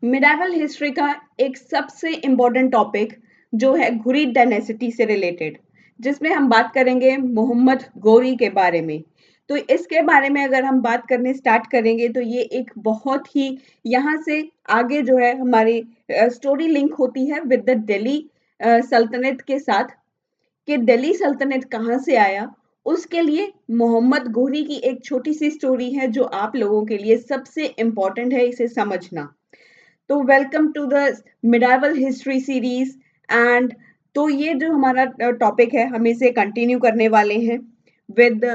Medieval history का एक सबसे इम्पोर्टेंट टॉपिक जो है घुरिद डायनेसिटी से रिलेटेड, जिसमें हम बात करेंगे मोहम्मद गोरी के बारे में। तो इसके बारे में अगर हम बात करने स्टार्ट करेंगे तो ये एक बहुत ही यहाँ से आगे जो है हमारी स्टोरी लिंक होती है विद द दिल्ली सल्तनत के साथ, कि दिल्ली सल्तनत कहाँ से आया। उसके लिए मोहम्मद गोरी की एक छोटी सी स्टोरी है जो आप लोगों के लिए सबसे इम्पोर्टेंट है इसे समझना। तो welcome to the medieval history series and तो ये जो हमारा टॉपिक है हम इसे कंटिन्यू करने वाले हैं विद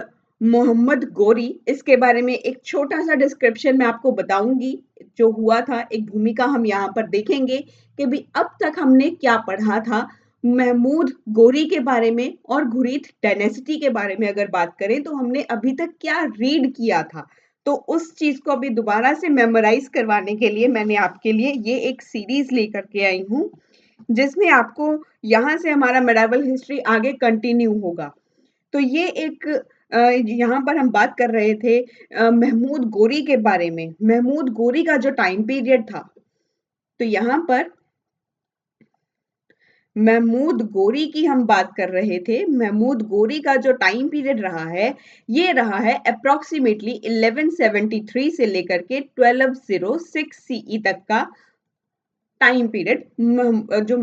मोहम्मद गोरी। इसके बारे में एक छोटा सा डिस्क्रिप्शन मैं आपको बताऊंगी जो हुआ था, एक भूमिका हम यहाँ पर देखेंगे कि भी अब तक हमने क्या पढ़ा था महमूद गोरी के बारे में और घुरिद डायनेसिटी के बारे में। अगर बात करें तो हमने अभी तक क्या रीड किया था, तो उस चीज को अभी दोबारा से मेमोराइज करवाने के लिए मैंने आपके लिए ये एक सीरीज लेकर के आई हूँ, जिसमें आपको यहाँ से हमारा मेडाइवल हिस्ट्री आगे कंटिन्यू होगा। तो ये एक यहाँ पर हम बात कर रहे थे महमूद गोरी के बारे में। महमूद गोरी का जो टाइम पीरियड था, तो यहाँ पर महमूद गोरी की हम बात कर रहे थे। महमूद गोरी का जो टाइम पीरियड रहा है, ये रहा है अप्रोक्सीमेटली 1173 से लेकर के 1206 सीई तक का टाइम पीरियड। जो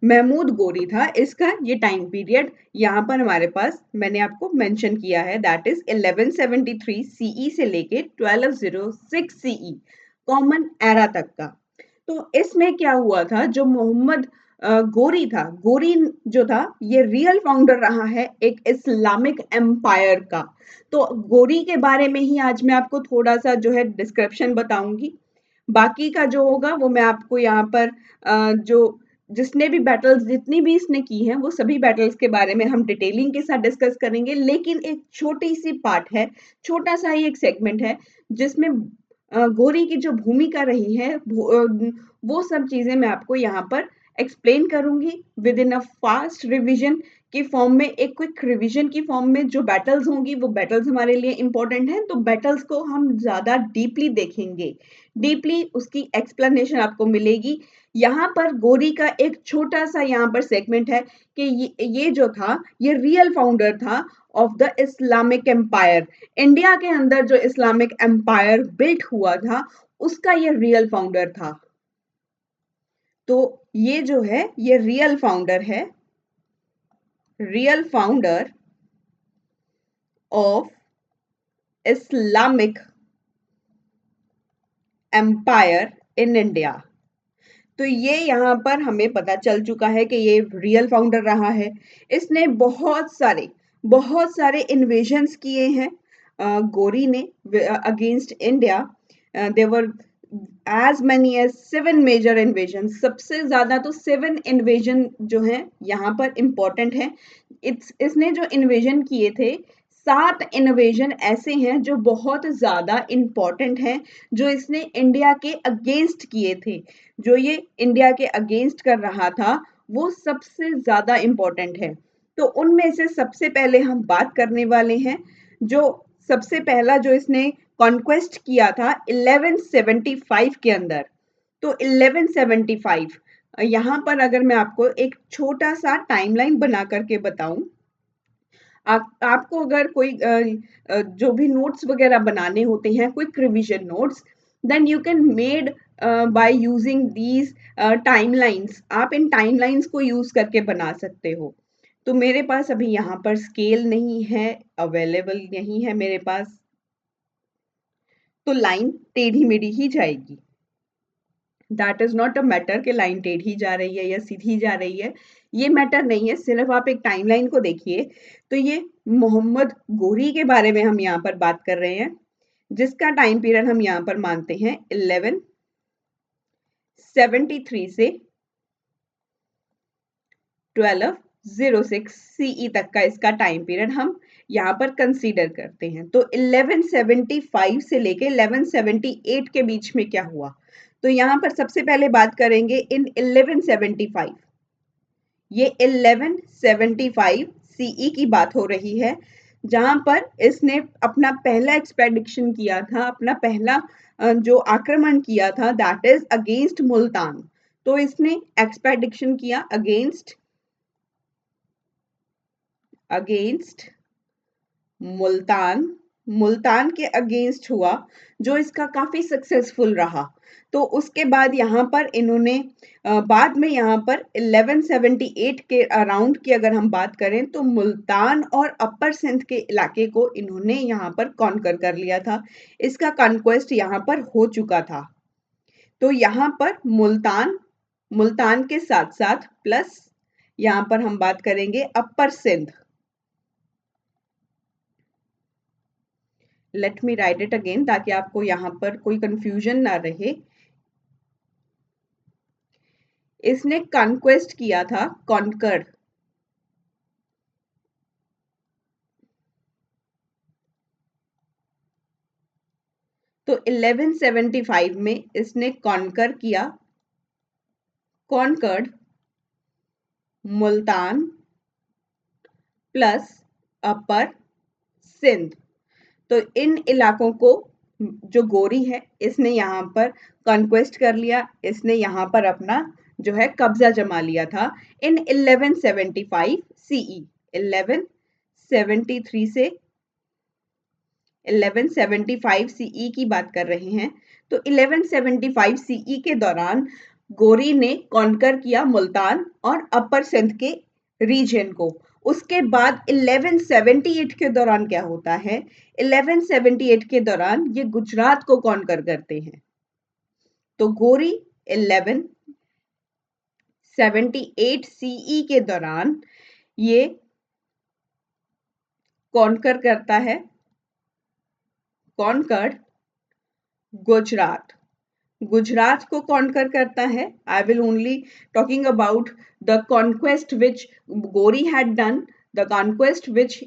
महमूद गोरी था इसका ये टाइम पीरियड यहाँ पर हमारे पास मैंने आपको मेंशन किया है, दैट इज 1173 सीई से लेके 1206 सीई कॉमन एरा तक का। तो इसमें क्या हुआ था, जो मोहम्मद गोरी था, गोरी जो था ये रियल फाउंडर रहा है एक इस्लामिक एम्पायर का। तो गोरी के बारे में ही आज मैं आपको थोड़ा सा जो है डिस्क्रिप्शन बताऊंगी। बाकी का जो होगा वो मैं आपको यहाँ पर जो जिसने भी बैटल्स जितनी भी इसने की हैं वो सभी बैटल्स के बारे में हम डिटेलिंग के साथ डिस्कस करेंगे। लेकिन एक छोटी सी पार्ट है, छोटा सा ही एक सेगमेंट है जिसमें गोरी की जो भूमिका रही है वो सब चीजें मैं आपको यहाँ पर एक्सप्लेन करूंगी with in a fast revision की फॉर्म में। एक क्विक रिवीजन की फॉर्म में जो बैटल्स होंगी वो बैटल्स हमारे लिए इंपॉर्टेंट हैं, तो बैटल्स को हम ज्यादा डीपली देखेंगे, डीपली उसकी एक्सप्लेनेशन आपको मिलेगी। यहाँ पर गोरी का एक छोटा सा यहाँ पर सेगमेंट है कि ये जो था ये रियल फाउंडर था of the Islamic empire. India के अंदर जो इस्लामिक एम्पायर बिल्ट हुआ था उसका ये रियल फाउंडर था। तो ये जो है ये रियल फाउंडर है, real founder of Islamic empire in India. तो ये यहाँ पर हमें पता चल चुका है कि ये रियल फाउंडर रहा है। इसने बहुत सारे इन्वेजन्स किए हैं गोरी ने against India. They were as many as 7 major invasion, सबसे ज्यादा तो 7 इन्वेजन जो है यहाँ पर इंपॉर्टेंट है। इसने जो इन्वेजन किए थे 7 इन्वेजन ऐसे हैं जो बहुत ज्यादा इंपॉर्टेंट हैं, जो इसने इंडिया के अगेंस्ट किए थे। जो ये इंडिया के अगेंस्ट कर रहा था वो सबसे ज्यादा इंपॉर्टेंट है। तो उनमें से सबसे पहले हम बात करने वाले हैं जो सबसे पहला जो इसने कॉन्क्वेस्ट किया था 1175 के अंदर। तो 1175 यहाँ पर अगर मैं आपको एक छोटा सा टाइमलाइन बना करके बताऊं, आपको अगर कोई जो भी नोट्स वगैरह बनाने होते हैं, quick revision notes, then you can made by using these timelines. आप इन टाइमलाइंस को यूज करके बना सकते हो। तो मेरे पास अभी यहाँ पर स्केल नहीं है, अवेलेबल नहीं है मेरे पास, तो लाइन टेढ़ी मेढ़ी ही जाएगी। That is not a matter कि लाइन टेढ़ी जा रही है या सीधी जा रही है, ये मैटर नहीं है। सिर्फ आप एक टाइमलाइन को देखिए। तो ये मोहम्मद गोरी के बारे में हम यहाँ पर बात कर रहे हैं, जिसका टाइम पीरियड हम यहाँ पर मानते हैं 1173 से 1206 सीई तक का इसका टाइम पीरियड हम यहाँ पर कंसीडर करते हैं। तो 1175 से लेके 1178 के बीच में क्या हुआ, तो यहाँ पर सबसे पहले बात करेंगे इन 1175। ये 1175 सीई की बात हो रही है, जहां पर इसने अपना पहला एक्सपेडिशन किया था, अपना पहला जो आक्रमण किया था, दैट इज अगेंस्ट मुल्तान। तो इसने एक्सपेडिशन किया अगेंस्ट मुल्तान, मुल्तान के अगेंस्ट हुआ, जो इसका काफी सक्सेसफुल रहा। तो उसके बाद यहाँ पर इन्होंने बाद में यहाँ पर 1178 के अराउंड की अगर हम बात करें तो मुल्तान और अपर सिंध के इलाके को इन्होंने यहाँ पर कॉन्कर कर लिया था। इसका कॉन्क्वेस्ट यहाँ पर हो चुका था। तो यहाँ पर मुल्तान, मुल्तान के साथ साथ प्लस यहाँ पर हम बात करेंगे upper Sindh. Let me write it again ताकि आपको यहाँ पर कोई कंफ्यूजन ना रहे। इसने कॉन्क्वेस्ट किया था, कॉन्कर, तो 1175 में इसने कॉन्कर किया, conquered Multan plus upper Sindh. तो इन इलाकों को जो गोरी है इसने यहाँ पर कॉन्क्वेस्ट कर लिया, इसने यहाँ पर अपना जो है कब्जा जमा लिया था इन 1175 सीई। 1173 से 1175 सीई की बात कर रहे हैं। तो 1175 सीई के दौरान गोरी ने कॉन्कर किया मुल्तान और अपर सिंध के रीजन को। उसके बाद 1178 के दौरान क्या होता है, 1178 के दौरान ये गुजरात को कॉन्कर करते हैं। तो गोरी 1178 सीई के दौरान ये कॉन्कर करता है, कॉन्कर्ड गुजरात, गुजरात को कॉन्कर करता है। I will only talking about the conquest which Ghori had done, the conquest which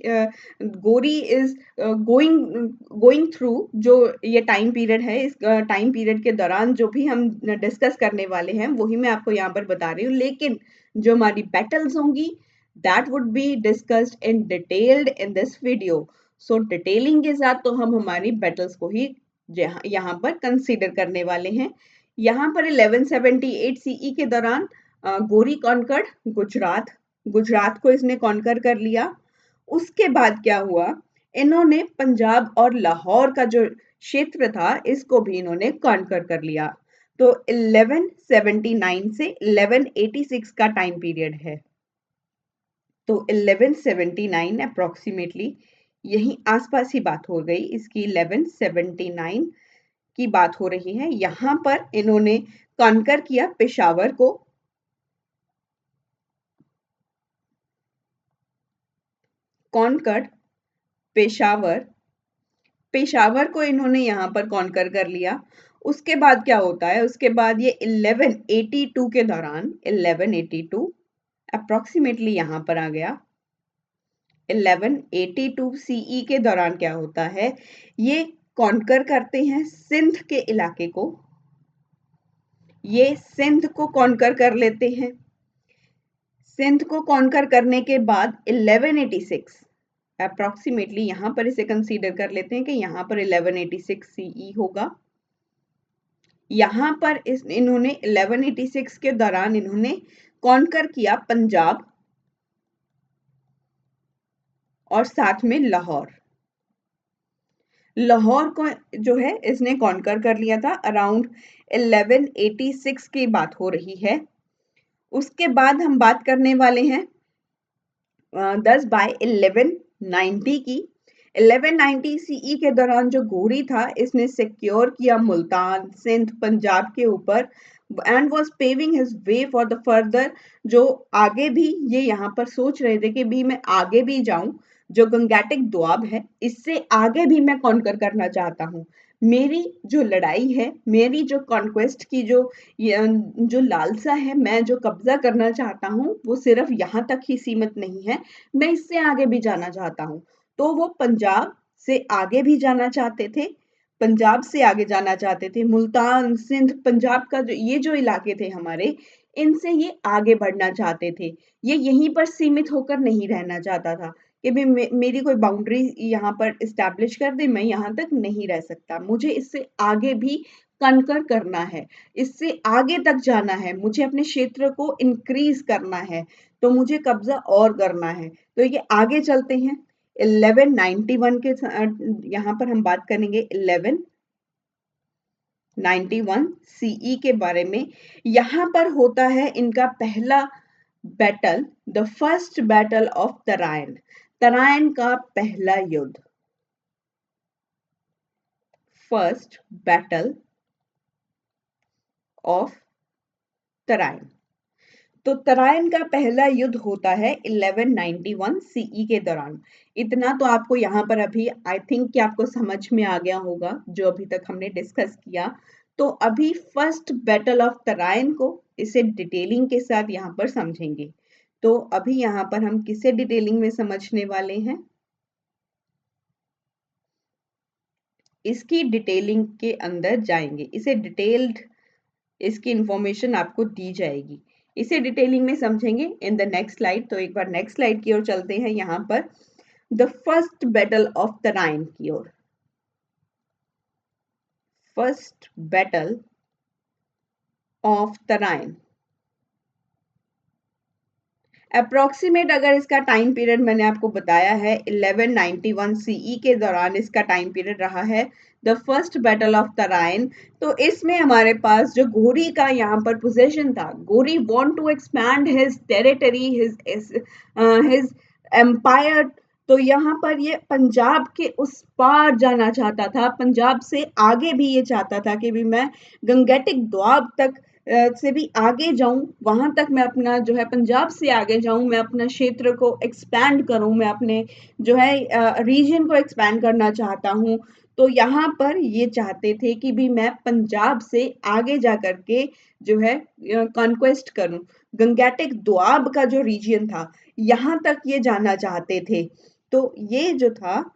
Ghori is going through. जो ये टाइम पीरियड है, इस टाइम पीरियड के दौरान जो भी हम डिस्कस करने वाले हैं वही मैं आपको यहाँ पर बता रही हूँ। लेकिन जो हमारी बैटल्स होंगी that would be discussed in detailed in this video. So detailing के साथ तो हम हमारी बैटल्स को ही यहाँ पर कंसीडर करने वाले हैं। यहाँ पर 1178 सीई के दौरान गोरी कॉन्कर्ड गुजरात, गुजरात को इसने कॉन्कर कर लिया। उसके बाद क्या हुआ, इन्होंने पंजाब और लाहौर का जो क्षेत्र था इसको भी इन्होंने कॉन्कर कर लिया। तो 1179 से 1186 का टाइम पीरियड है। तो 1179 अप्रोक्सीमेटली यही आसपास ही बात हो गई इसकी, 1179 की बात हो रही है। यहां पर इन्होंने कॉन्कर किया पेशावर को, कॉन्कर्ड पेशावर, पेशावर को इन्होंने यहां पर कॉन्कर कर लिया। उसके बाद क्या होता है, उसके बाद ये 1182 के दौरान, 1182 अप्रोक्सीमेटली यहां पर आ गया। 1182 सीई के दौरान क्या होता है, ये कॉन्कर करते हैं सिंध के इलाके को, ये सिंध को कॉन्कर कर लेते हैं। सिंध को कॉन्कर करने के बाद 1186 अप्रोक्सीमेटली यहां पर इसे कंसीडर कर लेते हैं कि यहां पर 1186 सीई होगा। यहां पर इन्होंने 1186 के दौरान इन्होंने कॉन्कर किया पंजाब और साथ में लाहौर, लाहौर को जो है इसने कॉन्कर कर लिया था। अराउंड 1186 की बात हो रही है। उसके बाद हम बात करने वाले हैं 10/1190 की। 1190 सीई के दौरान जो गोरी था इसने सिक्योर किया मुल्तान, सिंध, पंजाब के ऊपर and was paving his way for the further. जो आगे भी ये यहाँ पर सोच रहे थे कि भी मैं आगे भी जाऊं, जो गंगैटिक दोआब है इससे आगे भी मैं कॉन्कर करना चाहता हूँ। मेरी जो लड़ाई है, मेरी जो कॉन्क्वेस्ट की जो लालसा है, मैं जो कब्जा करना चाहता हूँ वो सिर्फ यहाँ तक ही सीमित नहीं है, मैं इससे आगे भी जाना चाहता हूँ। तो वो पंजाब से आगे भी जाना चाहते थे, पंजाब से आगे जाना चाहते थे। मुल्तान, सिंध, पंजाब का जो इलाके थे हमारे, इनसे ये आगे बढ़ना चाहते थे। ये यहीं पर सीमित होकर नहीं रहना चाहता था। कि भी मेरी कोई बाउंड्री यहाँ पर इस्टेब्लिश कर दे, मैं यहाँ तक नहीं रह सकता, मुझे इससे आगे भी कनकर करना है, इससे आगे तक जाना है, मुझे अपने क्षेत्र को इंक्रीज करना है, तो मुझे कब्जा और करना है। तो ये आगे चलते हैं 1191 के यहाँ पर हम बात करेंगे 1191 सीई के बारे में। यहाँ पर होता है इनका पहला battle, the first battle of Tarain, Tarain का पहला युद्ध, फर्स्ट बैटल ऑफ तराइन। तो तराइन का पहला युद्ध होता है 1191 सीई के दौरान। इतना तो आपको यहाँ पर अभी आई थिंक कि आपको समझ में आ गया होगा जो अभी तक हमने डिस्कस किया। तो अभी फर्स्ट बैटल ऑफ तराइन को इसे डिटेलिंग के साथ यहाँ पर समझेंगे। तो अभी यहाँ पर हम किसे डिटेलिंग में समझने वाले हैं, इसकी डिटेलिंग के अंदर जाएंगे, इसे डिटेल्ड इसकी इंफॉर्मेशन आपको दी जाएगी, इसे डिटेलिंग में समझेंगे इन द नेक्स्ट स्लाइड। तो एक बार नेक्स्ट स्लाइड की ओर चलते हैं, यहाँ पर the first battle of Tarain की ओर, first battle of Tarain. Approximate अगर इसका टाइम पीरियड मैंने आपको बताया है 1191 सीई के दौरान इसका टाइम पीरियड रहा है the first battle of Tarain. तो इसमें हमारे पास जो घोरी का यहाँ पर पोजीशन था, Ghori want to expand his territory, his empire. तो यहाँ पर ये पंजाब के उस पार जाना चाहता था, पंजाब से आगे भी ये चाहता था कि भी मैं गंगेटिक दोआब तक से भी आगे जाऊं, वहां तक मैं अपना जो है पंजाब से आगे जाऊं, मैं अपना क्षेत्र को एक्सपैंड करूं, मैं अपने जो है रीजन को एक्सपैंड करना चाहता हूं। तो यहाँ पर ये चाहते थे कि भी मैं पंजाब से आगे जा करके जो है कॉन्क्वेस्ट करूं, गंगेटिक दोआब का जो रीजन था यहाँ तक ये जाना चाहते थे। तो ये जो था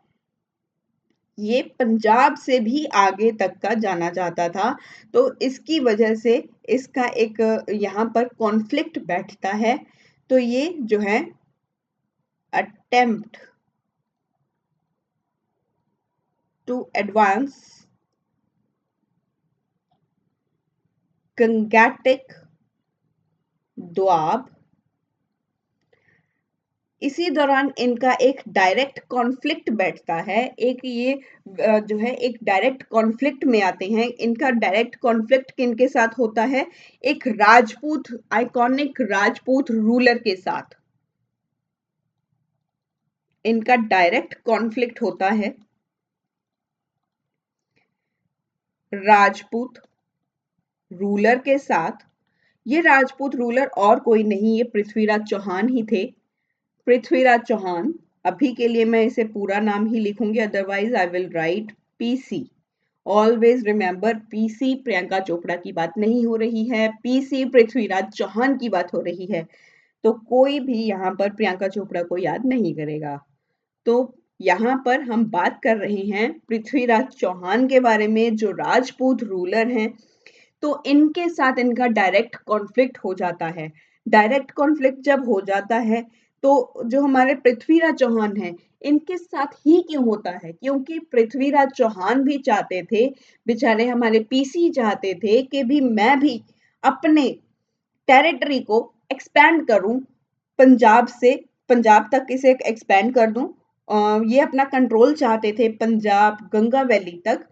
ये पंजाब से भी आगे तक का जाना चाहता था। तो इसकी वजह से इसका एक यहाँ पर कॉन्फ्लिक्ट बैठता है। तो ये जो है attempt to advance Gangetic Doab, इसी दौरान इनका एक डायरेक्ट कॉन्फ्लिक्ट बैठता है। एक ये जो है एक डायरेक्ट कॉन्फ्लिक्ट में आते हैं। इनका डायरेक्ट कॉन्फ्लिक्ट किनके साथ होता है, एक राजपूत, आइकॉनिक राजपूत रूलर के साथ इनका डायरेक्ट कॉन्फ्लिक्ट होता है, राजपूत रूलर के साथ। ये राजपूत रूलर और कोई नहीं, ये पृथ्वीराज चौहान ही थे, पृथ्वीराज चौहान। अभी के लिए मैं इसे पूरा नाम ही लिखूंगी, otherwise I will write PC. Always remember, PC Priyanka Chopra की बात नहीं हो रही है, पीसी पृथ्वीराज चौहान की बात हो रही है। तो कोई भी यहाँ पर प्रियंका चोपड़ा को याद नहीं करेगा। तो यहाँ पर हम बात कर रहे हैं पृथ्वीराज चौहान के बारे में, जो राजपूत रूलर हैं। तो इनके साथ इनका डायरेक्ट कॉन्फ्लिक्ट हो जाता है। डायरेक्ट कॉन्फ्लिक्ट जब हो जाता है तो जो हमारे पृथ्वीराज चौहान हैं इनके साथ ही क्यों होता है, क्योंकि पृथ्वीराज चौहान भी चाहते थे, बेचारे हमारे पीसी चाहते थे कि भी मैं भी अपने टेरिटरी को एक्सपैंड करूं, पंजाब से पंजाब तक इसे एक्सपैंड कर दूं। ये अपना कंट्रोल चाहते थे पंजाब गंगा वैली तक।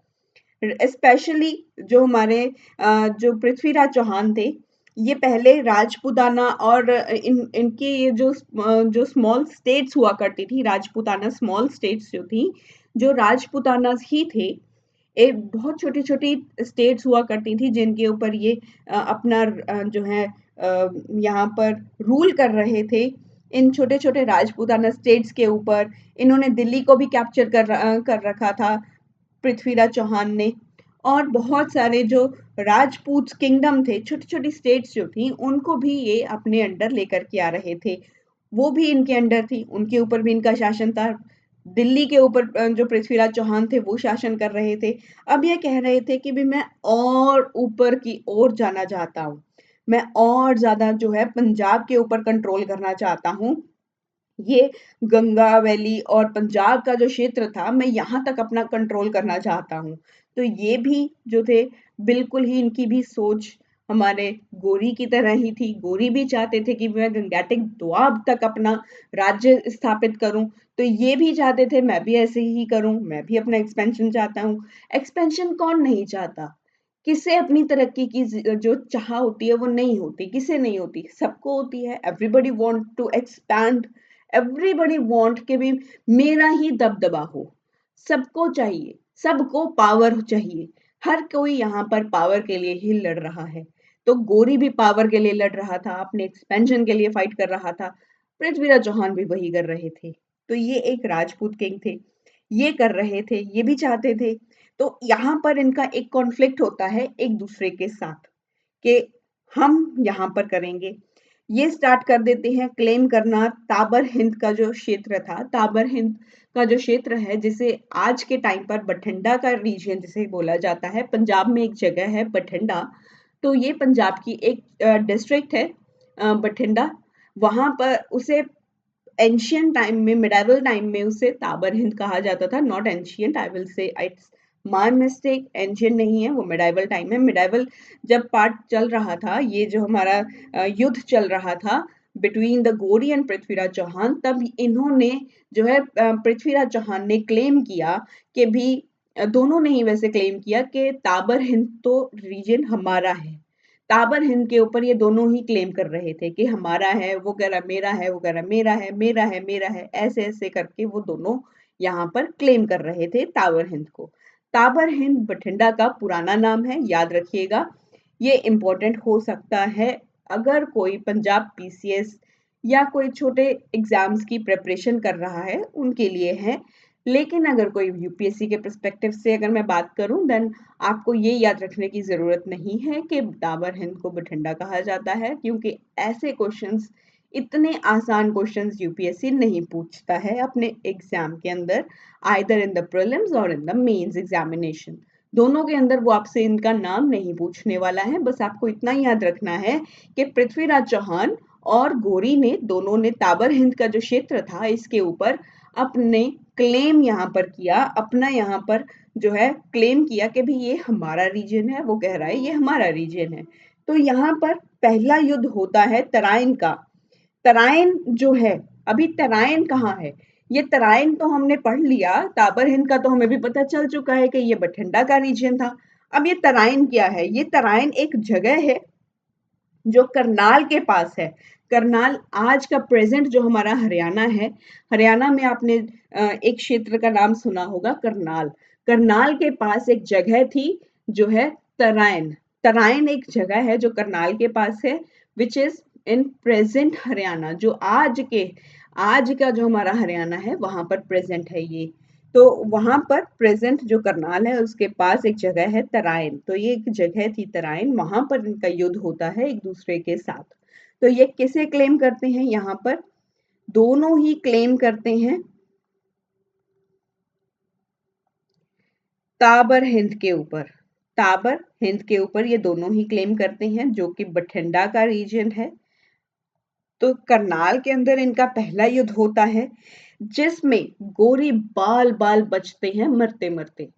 स्पेशली जो हमारे जो पृथ्वीराज चौहान थे, ये पहले राजपूताना और इनके ये जो स्मॉल स्टेट्स हुआ करती थी, राजपूताना स्मॉल स्टेट्स जो थी, जो राजपूताना ही थे, एक बहुत छोटी छोटी स्टेट्स हुआ करती थी जिनके ऊपर ये अपना जो है यहाँ पर रूल कर रहे थे। इन छोटे छोटे राजपूताना स्टेट्स के ऊपर इन्होंने दिल्ली को भी कैप्चर कर रखा था पृथ्वीराज चौहान ने। और बहुत सारे जो राजपूत किंगडम थे, छोटी छोटी स्टेट्स जो थी, उनको भी ये अपने अंडर लेकर के आ रहे थे, वो भी इनके अंडर थी, उनके ऊपर भी इनका शासन था। दिल्ली के ऊपर जो पृथ्वीराज चौहान थे वो शासन कर रहे थे। अब ये कह रहे थे कि भी मैं और ऊपर की ओर जाना चाहता हूँ, मैं और ज्यादा जो है पंजाब के ऊपर कंट्रोल करना चाहता हूँ। ये गंगा वैली और पंजाब का जो क्षेत्र था, मैं यहाँ तक अपना कंट्रोल करना चाहता हूँ। तो ये भी जो थे, बिल्कुल ही इनकी भी सोच हमारे गोरी की तरह ही थी। गोरी भी चाहते थे कि मैं गंगैटिक दोआब तक अपना राज्य स्थापित करूँ, तो ये भी चाहते थे मैं भी ऐसे ही करूँ, मैं भी अपना एक्सपेंशन चाहता हूँ। एक्सपेंशन कौन नहीं चाहता? किसे अपनी तरक्की की जो चाह होती है वो नहीं होती? किसे नहीं होती? सबको होती है। Everybody want to expand, everybody want कि भी मेरा ही दबदबा हो। सबको चाहिए, सबको पावर चाहिए। हर कोई यहाँ पर पावर के लिए ही लड़ रहा है। तो गोरी भी पावर के लिए लड़ रहा था, अपने एक्सपेंशन के लिए फाइट कर रहा था। पृथ्वीराज चौहान भी वही कर रहे थे। तो ये एक राजपूत किंग थे, ये कर रहे थे, ये भी चाहते थे। तो यहाँ पर इनका एक कॉन्फ्लिक्ट होता है एक दूसरे के साथ कि हम यहाँ पर करेंगे। ये स्टार्ट कर देते हैं क्लेम करना ताबर हिंद का जो क्षेत्र था, ताबर हिंद का जो क्षेत्र है, जिसे आज के टाइम पर बठिंडा का रीजन जिसे बोला जाता है। पंजाब में एक जगह है बठिंडा, तो ये पंजाब की एक डिस्ट्रिक्ट है बठिंडा। वहां पर उसे एंशियंट टाइम में, मिडाइवल टाइम में उसे ताबर हिंद कहा जाता था। Not ancient, I will say it's my mistake, ancient नहीं है वो, मिडाइवल टाइम है। मिडाइवल जब पार्ट चल रहा था, ये जो हमारा युद्ध चल रहा था बिटवीन द गोरी एंड पृथ्वीराज चौहान, तब इन्होंने जो है पृथ्वीराज चौहान ने क्लेम किया कि भी दोनों ने ही वैसे क्लेम किया कि ताबर हिंद तो रीजन हमारा है। ताबर हिंद के ऊपर ये दोनों ही क्लेम कर रहे थे कि हमारा है, वो कह रहा मेरा है, वो कह रहा मेरा है, मेरा है, मेरा है, ऐसे ऐसे करके वो दोनों यहाँ पर क्लेम कर रहे थे ताबर हिंद को। ताबर हिंद बठिंडा का पुराना नाम है, याद रखिएगा। ये इंपॉर्टेंट हो सकता है अगर कोई पंजाब पीसीएस या कोई छोटे एग्जाम्स की प्रिपरेशन कर रहा है उनके लिए है। लेकिन अगर कोई यूपीएससी के पर्सपेक्टिव से अगर मैं बात करूं, देन आपको ये याद रखने की ज़रूरत नहीं है कि दाबर हिंद को बठिंडा कहा जाता है, क्योंकि ऐसे क्वेश्चंस, इतने आसान क्वेश्चंस यूपीएससी नहीं पूछता है अपने एग्जाम के अंदर, आइदर इन द प्रीलिम्स और इन द मेंस एग्जामिनेशन। दोनों के अंदर वो आपसे इनका नाम नहीं पूछने वाला है। बस आपको इतना ही याद रखना है कि पृथ्वीराज चौहान और गोरी ने, दोनों ने ताबर हिंद का जो क्षेत्र था इसके ऊपर अपने क्लेम यहाँ पर किया, अपना यहाँ पर जो है क्लेम किया कि भी ये हमारा रीजन है, वो कह रहा है ये हमारा रीजन है। तो यहाँ पर पहला युद्ध होता है तराइन का। तराइन जो है, अभी तराइन कहाँ है? ये तराइन तो हमने पढ़ लिया, ताबर हिंद का तो हमें भी पता चल चुका है कि ये बठिंडा का रीजन था। अब ये तराइन क्या है? ये तराइन एक जगह है जो करनाल के पास है। करनाल आज का प्रेजेंट जो हमारा हरियाणा है, हरियाणा में आपने एक क्षेत्र का नाम सुना होगा करनाल। करनाल के पास एक जगह थी जो है तराइन। तराइन एक जगह है जो करनाल के पास है, which is in present Haryana. जो आज का जो हमारा हरियाणा है वहां पर प्रेजेंट है ये। तो वहां पर प्रेजेंट जो करनाल है उसके पास एक जगह है तराइन। तो ये एक जगह थी तराइन, वहां पर इनका युद्ध होता है एक दूसरे के साथ। तो ये किसे क्लेम करते हैं? यहाँ पर दोनों ही क्लेम करते हैं ताबर हिंद के ऊपर। ताबर हिंद के ऊपर ये दोनों ही क्लेम करते हैं, जो कि बठिंडा का रीजन है। तो करनाल के अंदर इनका पहला युद्ध होता है, जिसमें गोरी बाल बाल बचते हैं मरते मरते।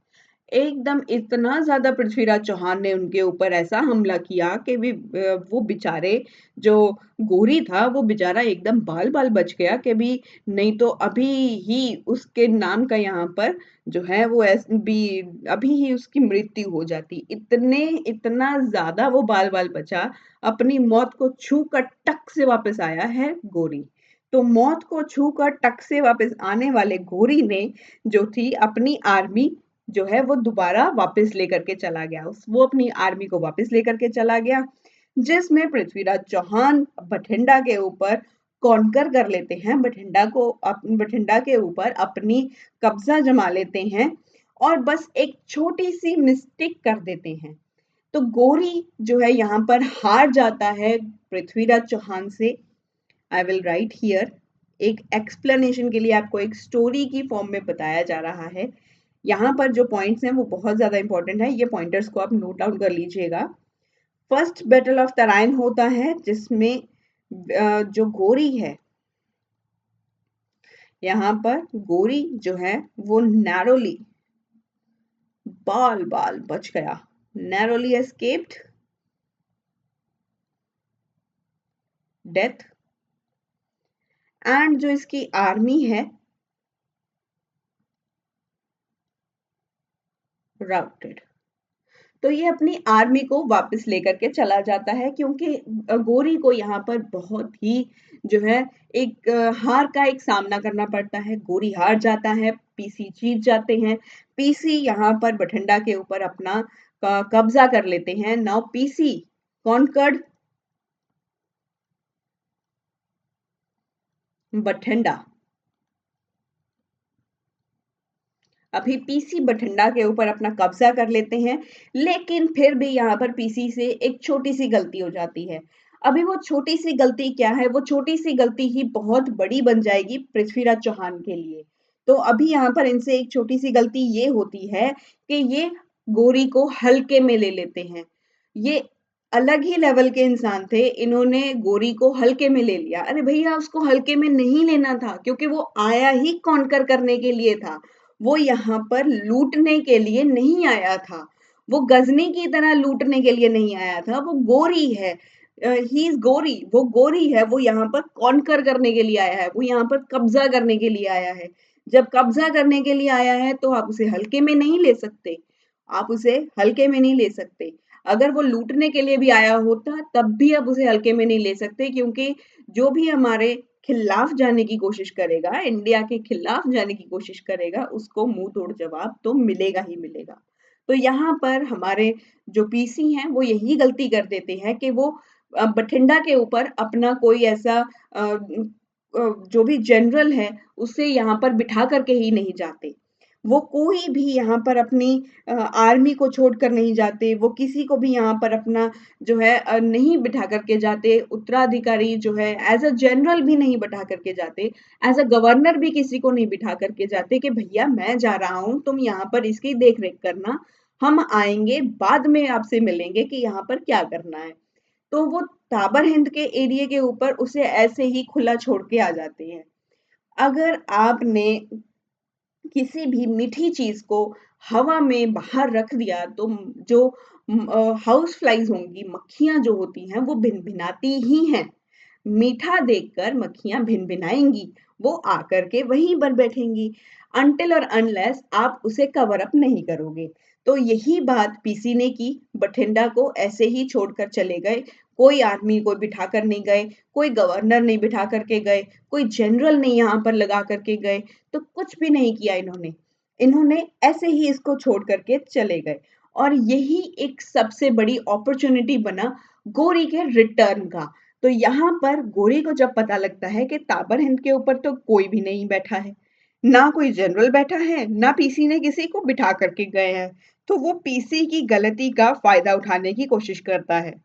एकदम इतना ज़्यादा पृथ्वीराज चौहान ने उनके ऊपर ऐसा हमला किया कि वो बेचारे जो गोरी था वो बेचारा एकदम बाल-बाल बच गया कि भी नहीं तो अभी ही उसके नाम का यहाँ पर जो है वो अभी ही उसकी मृत्यु हो जाती। इतना ज़्यादा वो बाल-बाल बचा, अपनी मौत को छू कर टक से वापस आया है गोरी। तो मौत को छू कर टक से वापस आने वाले गोरी ने जो थी अपनी आर्मी जो है वो दोबारा वापस लेकर के चला गया। वो अपनी आर्मी को वापस लेकर के चला गया, जिसमें पृथ्वीराज चौहान बठिंडा के ऊपर कॉन्कर कर लेते हैं। बठिंडा के ऊपर अपनी कब्जा जमा लेते हैं और बस एक छोटी सी मिस्टेक कर देते हैं। तो गोरी जो है यहाँ पर हार जाता है पृथ्वीराज चौहान से। आई विल राइट हियर, एक एक्सप्लेनेशन के लिए आपको एक स्टोरी की फॉर्म में बताया जा रहा है। यहाँ पर जो पॉइंट्स हैं वो बहुत ज़्यादा इंपॉर्टेंट है, ये पॉइंटर्स को आप नोट डाउन कर लीजिएगा। फर्स्ट बैटल ऑफ तराइन होता है, जिसमें जो गोरी है यहाँ पर गोरी जो है वो नैरोली बाल बाल बच गया, नैरोली एस्केप्ड डेथ। एंड जो इसकी आर्मी है राउटेड। तो ये अपनी आर्मी को वापस लेकर के चला जाता है क्योंकि गोरी को यहाँ पर बहुत ही जो है एक हार का एक सामना करना पड़ता है। गोरी हार जाता है, पीसी जीत जाते हैं। पीसी यहाँ पर बठिंडा के ऊपर अपना कब्जा कर लेते हैं। Now PC conquered Bathinda. अभी पीसी बठिंडा के ऊपर अपना कब्जा कर लेते हैं, लेकिन फिर भी यहाँ पर पीसी से एक छोटी सी गलती हो जाती है। अभी वो छोटी सी गलती क्या है, वो छोटी सी गलती ही बहुत बड़ी बन जाएगी पृथ्वीराज चौहान के लिए। तो अभी यहाँ पर इनसे एक छोटी सी गलती ये होती है कि ये गोरी को हल्के में ले लेते हैं। ये अलग ही लेवल के इंसान थे, इन्होंने गोरी को हल्के में ले लिया। अरे भैया, उसको हल्के में नहीं लेना था, क्योंकि वो आया ही कॉन्कर करने के लिए था। वो यहाँ पर लूटने के लिए नहीं आया था। वो गजनी की तरह लूटने के लिए नहीं आया था। वो गोरी है, ही इज गोरी, वो गोरी है। वो यहाँ पर कॉन्कर करने के लिए आया है, वो यहाँ पर कब्जा करने के लिए आया है। जब कब्जा करने के लिए आया है तो आप उसे हल्के में नहीं ले सकते। आप उसे हल्के में नहीं ले सकते। अगर वो लूटने के लिए भी आया होता तब भी आप उसे हल्के में नहीं ले सकते, क्योंकि जो भी हमारे खिलाफ जाने की कोशिश करेगा, इंडिया के खिलाफ जाने की कोशिश करेगा, उसको मुंह तोड़ जवाब तो मिलेगा ही मिलेगा। तो यहाँ पर हमारे जो पीसी हैं वो यही गलती कर देते हैं कि वो बठिंडा के ऊपर अपना कोई ऐसा जो भी जनरल है उसे यहाँ पर बिठा करके ही नहीं जाते। वो कोई भी यहाँ पर अपनी आर्मी को छोड़कर नहीं जाते, वो किसी को भी यहाँ पर अपना जो है नहीं बिठा करके जाते, उत्तराधिकारी जो है एज़ अ जनरल भी नहीं बिठा करके जाते, एज़ अ गवर्नर भी किसी को नहीं बिठा करके जाते कि भैया मैं जा रहा हूँ, तुम यहाँ पर इसकी देख-रेख करना, हम आएँगे, बाद में आपसे मिलेंगे कि यहाँ पर क्या करना है। तो वो ताबर हिंद के एरिया के ऊपर उसे ऐसे ही खुला छोड़ के आ जाते हैं। अगर आपने किसी भी मीठी चीज को हवा में बाहर रख दिया तो जो हाउस फ्लाइज होंगी, मक्खियां जो होती हैं वो भिनभिनाती ही हैं। मीठा देखकर मक्खियां भिनभिनाएंगी, वो आकर के वहीं पर बैठेंगी अनटिल और अनलेस आप उसे कवर अप नहीं करोगे। तो यही बात पीसी ने की, बठिंडा को ऐसे ही छोड़कर चले गए। कोई आर्मी को बिठा कर नहीं गए, कोई गवर्नर नहीं बिठा करके गए, कोई जनरल नहीं यहाँ पर लगा करके गए, तो कुछ भी नहीं किया इन्होंने। इन्होंने ऐसे ही इसको छोड़ करके चले गए। और यही एक सबसे बड़ी अपॉर्चुनिटी बना गोरी के रिटर्न का। तो यहाँ पर गोरी को जब पता लगता है कि ताबर हिंद के ऊपर तो कोई भी नहीं बैठा है, ना कोई जनरल बैठा है, ना पीसी ने किसी को बिठा करके गए हैं, तो वो पीसी की गलती का फायदा उठाने की कोशिश करता है।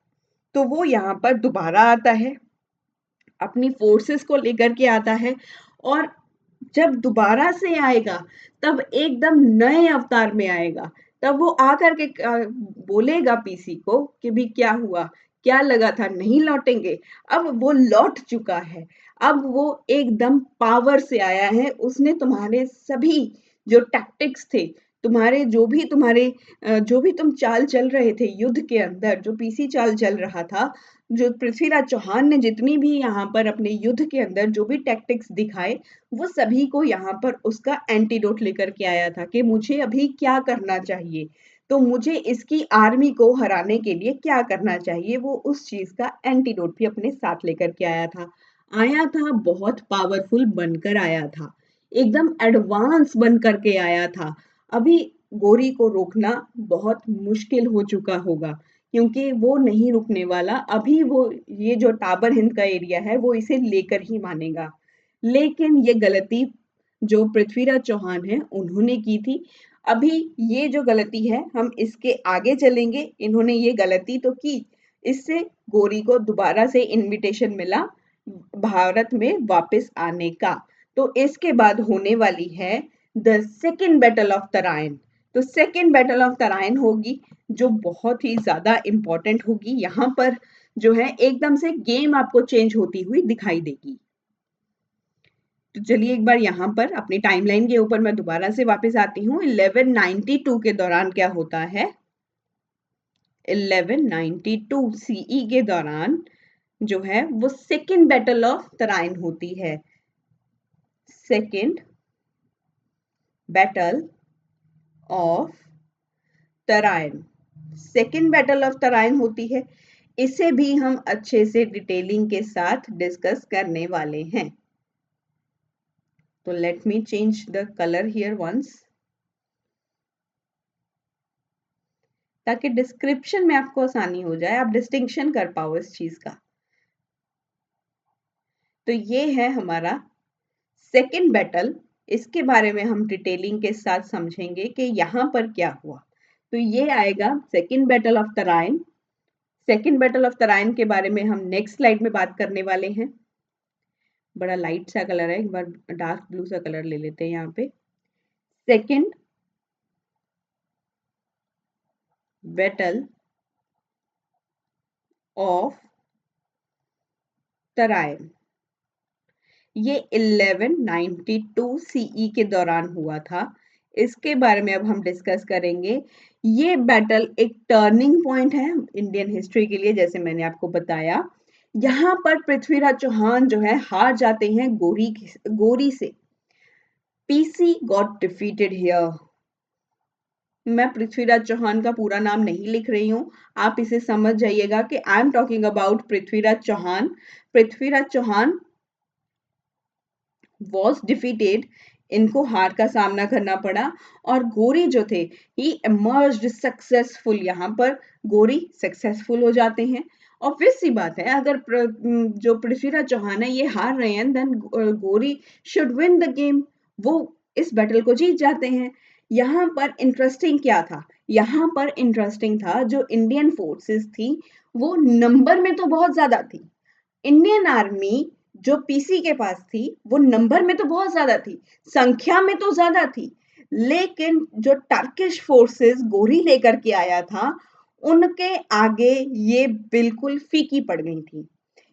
तो वो यहाँ पर दोबारा आता है, अपनी फोर्सेस को लेकर के आता है, और जब दोबारा से आएगा तब एकदम नए अवतार में आएगा। तब वो आकर के बोलेगा पीसी को कि भी क्या हुआ, क्या लगा था नहीं लौटेंगे। अब वो लौट चुका है, अब वो एकदम पावर से आया है। उसने तुम्हारे सभी जो टैक्टिक्स थे, तुम्हारे जो भी तुम चाल चल रहे थे युद्ध के अंदर, जो पीसी चाल चल रहा था, जो पृथ्वीराज चौहान ने जितनी भी यहाँ पर अपने युद्ध के अंदर जो भी टैक्टिक्स दिखाए, वो सभी को यहाँ पर उसका एंटीडोट लेकर के आया था कि मुझे अभी क्या करना चाहिए। तो मुझे इसकी आर्मी को हराने के लिए क्या करना चाहिए, वो उस चीज का एंटीडोट भी अपने साथ लेकर के आया था। आया था, बहुत पावरफुल बनकर आया था, एकदम एडवांस बन करके आया था। अभी गोरी को रोकना बहुत मुश्किल हो चुका होगा, क्योंकि वो नहीं रुकने वाला। अभी वो ये जो टाबर हिंद का एरिया है वो इसे लेकर ही मानेगा। लेकिन ये गलती जो पृथ्वीराज चौहान है उन्होंने की थी। अभी ये जो गलती है हम इसके आगे चलेंगे, इन्होंने ये गलती तो की, इससे गोरी को दोबारा से इनविटेशन मिला भारत में वापस आने का। तो इसके बाद होने वाली है the second battle of Tarain. तो सेकेंड बैटल ऑफ तराइन होगी, जो बहुत ही ज्यादा इंपॉर्टेंट होगी। यहाँ पर जो है एकदम से गेम आपको चेंज होती हुई दिखाई देगी। तो चलिए एक बार यहाँ पर अपनी टाइमलाइन के ऊपर मैं दोबारा से वापस आती हूँ। 1192 के दौरान क्या होता है, 1192 सीई के दौरान जो है वो सेकेंड बैटल ऑफ तराइन होती है। Second battle of Tarain, second battle of Tarain होती है। इसे भी हम अच्छे से डिटेलिंग के साथ डिस्कस करने वाले हैं। तो let me change the colour here once, ताकि डिस्क्रिप्शन में आपको आसानी हो जाए, आप डिस्टिंक्शन कर पाओ इस चीज का। तो ये है हमारा सेकेंड बैटल, इसके बारे में हम डिटेलिंग के साथ समझेंगे कि यहाँ पर क्या हुआ। तो ये आएगा second battle of Tarain. Second battle of Tarain के बारे में हम नेक्स्ट स्लाइड में बात करने वाले हैं। बड़ा लाइट सा कलर है, एक बार डार्क ब्लू सा कलर ले लेते हैं यहाँ पे। सेकेंड बैटल ऑफ तराइन, ये 1192 सीई के दौरान हुआ था। इसके बारे में अब हम डिस्कस करेंगे। ये बैटल एक टर्निंग पॉइंट है इंडियन हिस्ट्री के लिए, जैसे मैंने आपको बताया। यहाँ पर पृथ्वीराज चौहान जो है हार जाते हैं गोरी से। PC got defeated here. मैं पृथ्वीराज चौहान का पूरा नाम नहीं लिख रही हूँ, आप इसे समझ जाइएगा कि I am talking about Prithviraj Chauhan. Prithviraj Chauhan was defeated, इनको हार का सामना करना पड़ा। और गोरी जो थे ही एमर्ज्ड सक्सेसफुल, यहाँ पर गोरी सक्सेसफुल हो जाते हैं। ऑब्वियस सी बात है, अगर जो पृथ्वीराज चौहान है ये हार रहे हैं, देन गोरी शुड विन द गेम, वो इस बैटल को जीत जाते हैं। यहाँ पर इंटरेस्टिंग क्या था, यहाँ पर इंटरेस्टिंग था जो इंडियन फोर्सेस थी वो नंबर में तो बहुत ज्यादा थी। इंडियन आर्मी जो पीसी के पास थी वो नंबर में तो बहुत ज्यादा थी, संख्या में तो ज्यादा थी, लेकिन जो टर्किश फोर्सेस गोरी लेकर के आया था उनके आगे ये बिल्कुल फीकी पड़ गई थी।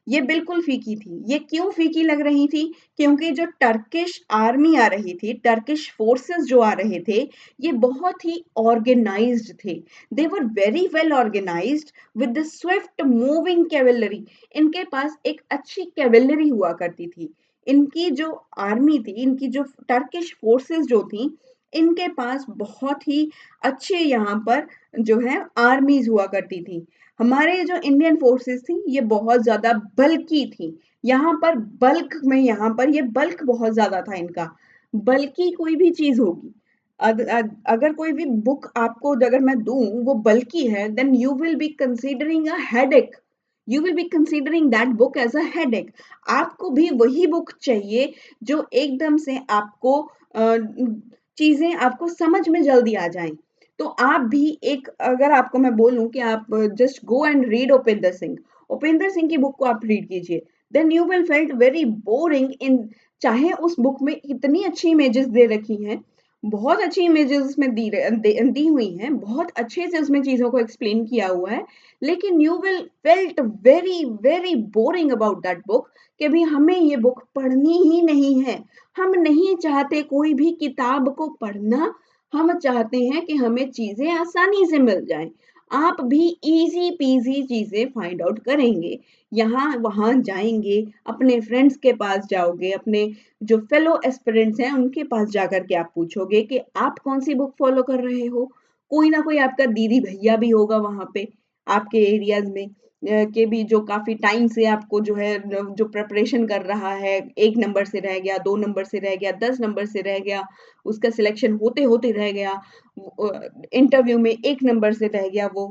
ये बिल्कुल फीकी थी। ये क्यों फीकी लग रही थी? क्योंकि जो टर्किश आर्मी आ रही थी, टर्किश फोर्सेस जो आ रहे थे, ये बहुत ही ऑर्गेनाइज्ड थे। They were very well organised with the swift moving cavalry. इनके पास एक अच्छी कैवेलरी हुआ करती थी। इनकी जो आर्मी थी, इनकी जो टर्किश फोर्सेस जो थी, इनके पास बहुत ही अच्छे यहाँ पर जो है आर्मीज हुआ करती थी। हमारे जो इंडियन फोर्सेस थी ये बहुत ज्यादा बल्की थी। यहाँ पर बल्क में, यहाँ पर ये बल्क बहुत ज्यादा था इनका। बल्की कोई भी चीज होगी, अगर कोई भी बुक आपको अगर मैं दूं वो बल्की है, then you will be considering a headache, you will be considering that book as a headache. आपको भी वही बुक चाहिए जो एकदम से आपको चीजें आपको समझ में जल्दी आ जाएं। तो आप भी एक, अगर आपको मैं बोलूं कि आप just go and read Upendra Singh, Upendra Singh की बुक को आप रीड कीजिए, then you will felt very boring in, चाहे उस बुक में इतनी अच्छी इमेजेस दे रखी हैं, बहुत अच्छी इमेजेस उसमें दी हुई हैं, बहुत अच्छे से उसमें चीजों को एक्सप्लेन किया हुआ है, लेकिन you will felt very very boring about that book कि भी हमें ये बुक पढ़नी ही नहीं है। हम नहीं चाहते कोई भी किताब को पढ़ना, हम चाहते हैं कि हमें चीजें आसानी से मिल जाएं। आप भी इजी पीजी चीजें फाइंड आउट करेंगे, यहाँ वहां जाएंगे, अपने फ्रेंड्स के पास जाओगे, अपने जो फेलो एस्पिरेंट्स हैं उनके पास जाकर के आप पूछोगे कि आप कौन सी बुक फॉलो कर रहे हो। कोई ना कोई आपका दीदी भैया भी होगा वहां पे आपके एरियाज में, के भी जो काफी टाइम से आपको जो है जो प्रिपरेशन कर रहा है, 1 नंबर से रह गया, 2 नंबर से रह गया, 10 नंबर से रह गया, उसका सिलेक्शन होते होते रह गया, इंटरव्यू में 1 नंबर से रह गया वो।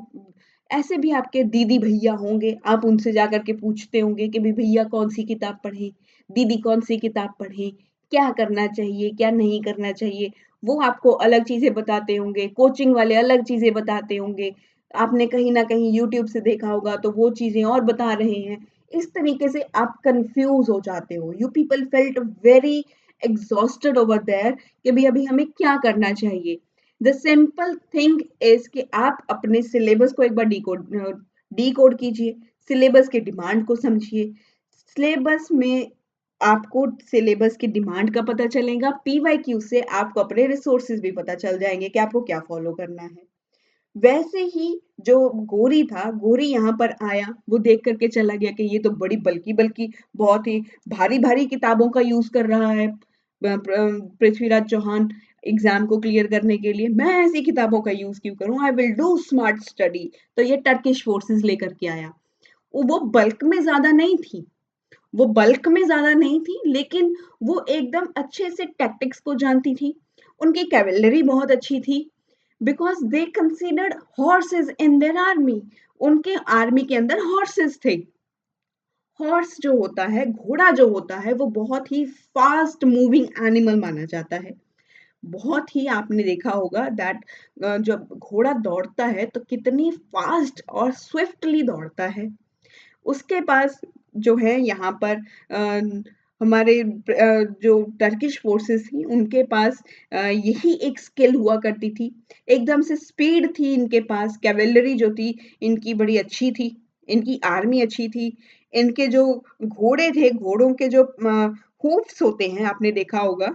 ऐसे भी आपके दीदी भैया होंगे, आप उनसे जाकर के पूछते होंगे कि भी भैया कौन सी किताब पढ़े, दीदी कौन सी किताब पढ़े, क्या करना चाहिए क्या नहीं करना चाहिए। वो आपको अलग चीजें बताते होंगे, कोचिंग वाले अलग चीजें बताते होंगे, आपने कहीं ना कहीं यूट्यूब से देखा होगा तो वो चीजें और बता रहे हैं। इस तरीके से आप कंफ्यूज हो जाते हो। You people felt very exhausted over there कि भी अभी हमें क्या करना चाहिए। द सिंपल थिंग इज कि आप अपने सिलेबस को एक बार डी कोड कीजिए, सिलेबस के डिमांड को समझिए। सिलेबस में आपको सिलेबस की डिमांड का पता चलेगा, पीवाईक्यू से आपको अपने रिसोर्सेज भी पता चल जाएंगे कि आपको क्या फॉलो करना है। वैसे ही जो गोरी था, गोरी यहाँ पर आया, वो देख करके चला गया कि ये तो बड़ी बल्की-बल्की बहुत ही भारी-भारी किताबों का यूज़ कर रहा है पृथ्वीराज चौहान एग्ज़ाम को क्लियर करने के लिए। मैं ऐसी किताबों का यूज़ क्यों करूँ? I will do smart study. तो ये टर्किश फोर्सेस लेकर के आया। वो बल्क में ज़्यादा नहीं थी, वो बल्क में ज़्यादा नहीं थी, लेकिन वो एकदम अच्छे से टैक्टिक्स को जानती थी। उनकी कैवेलरी बहुत अच्छी थी। Because they considered horses in their army. उनके आर्मी के अंदर हॉर्सेस थे। हॉर्स जो होता है, घोड़ा जो होता है, वो बहुत ही फास्ट मूविंग एनिमल माना जाता है। बहुत ही आपने देखा होगा दैट जब घोड़ा दौड़ता है तो कितनी फास्ट और स्विफ्टली दौड़ता है। उसके पास जो है यहाँ पर हमारे जो टर्किश फोर्सेस थी उनके पास यही एक स्किल हुआ करती थी। एकदम से स्पीड थी इनके पास, कैवेलरी जो थी इनकी बड़ी अच्छी थी, इनकी आर्मी अच्छी थी। इनके जो घोड़े थे, घोड़ों के जो हूफ्स होते हैं आपने देखा होगा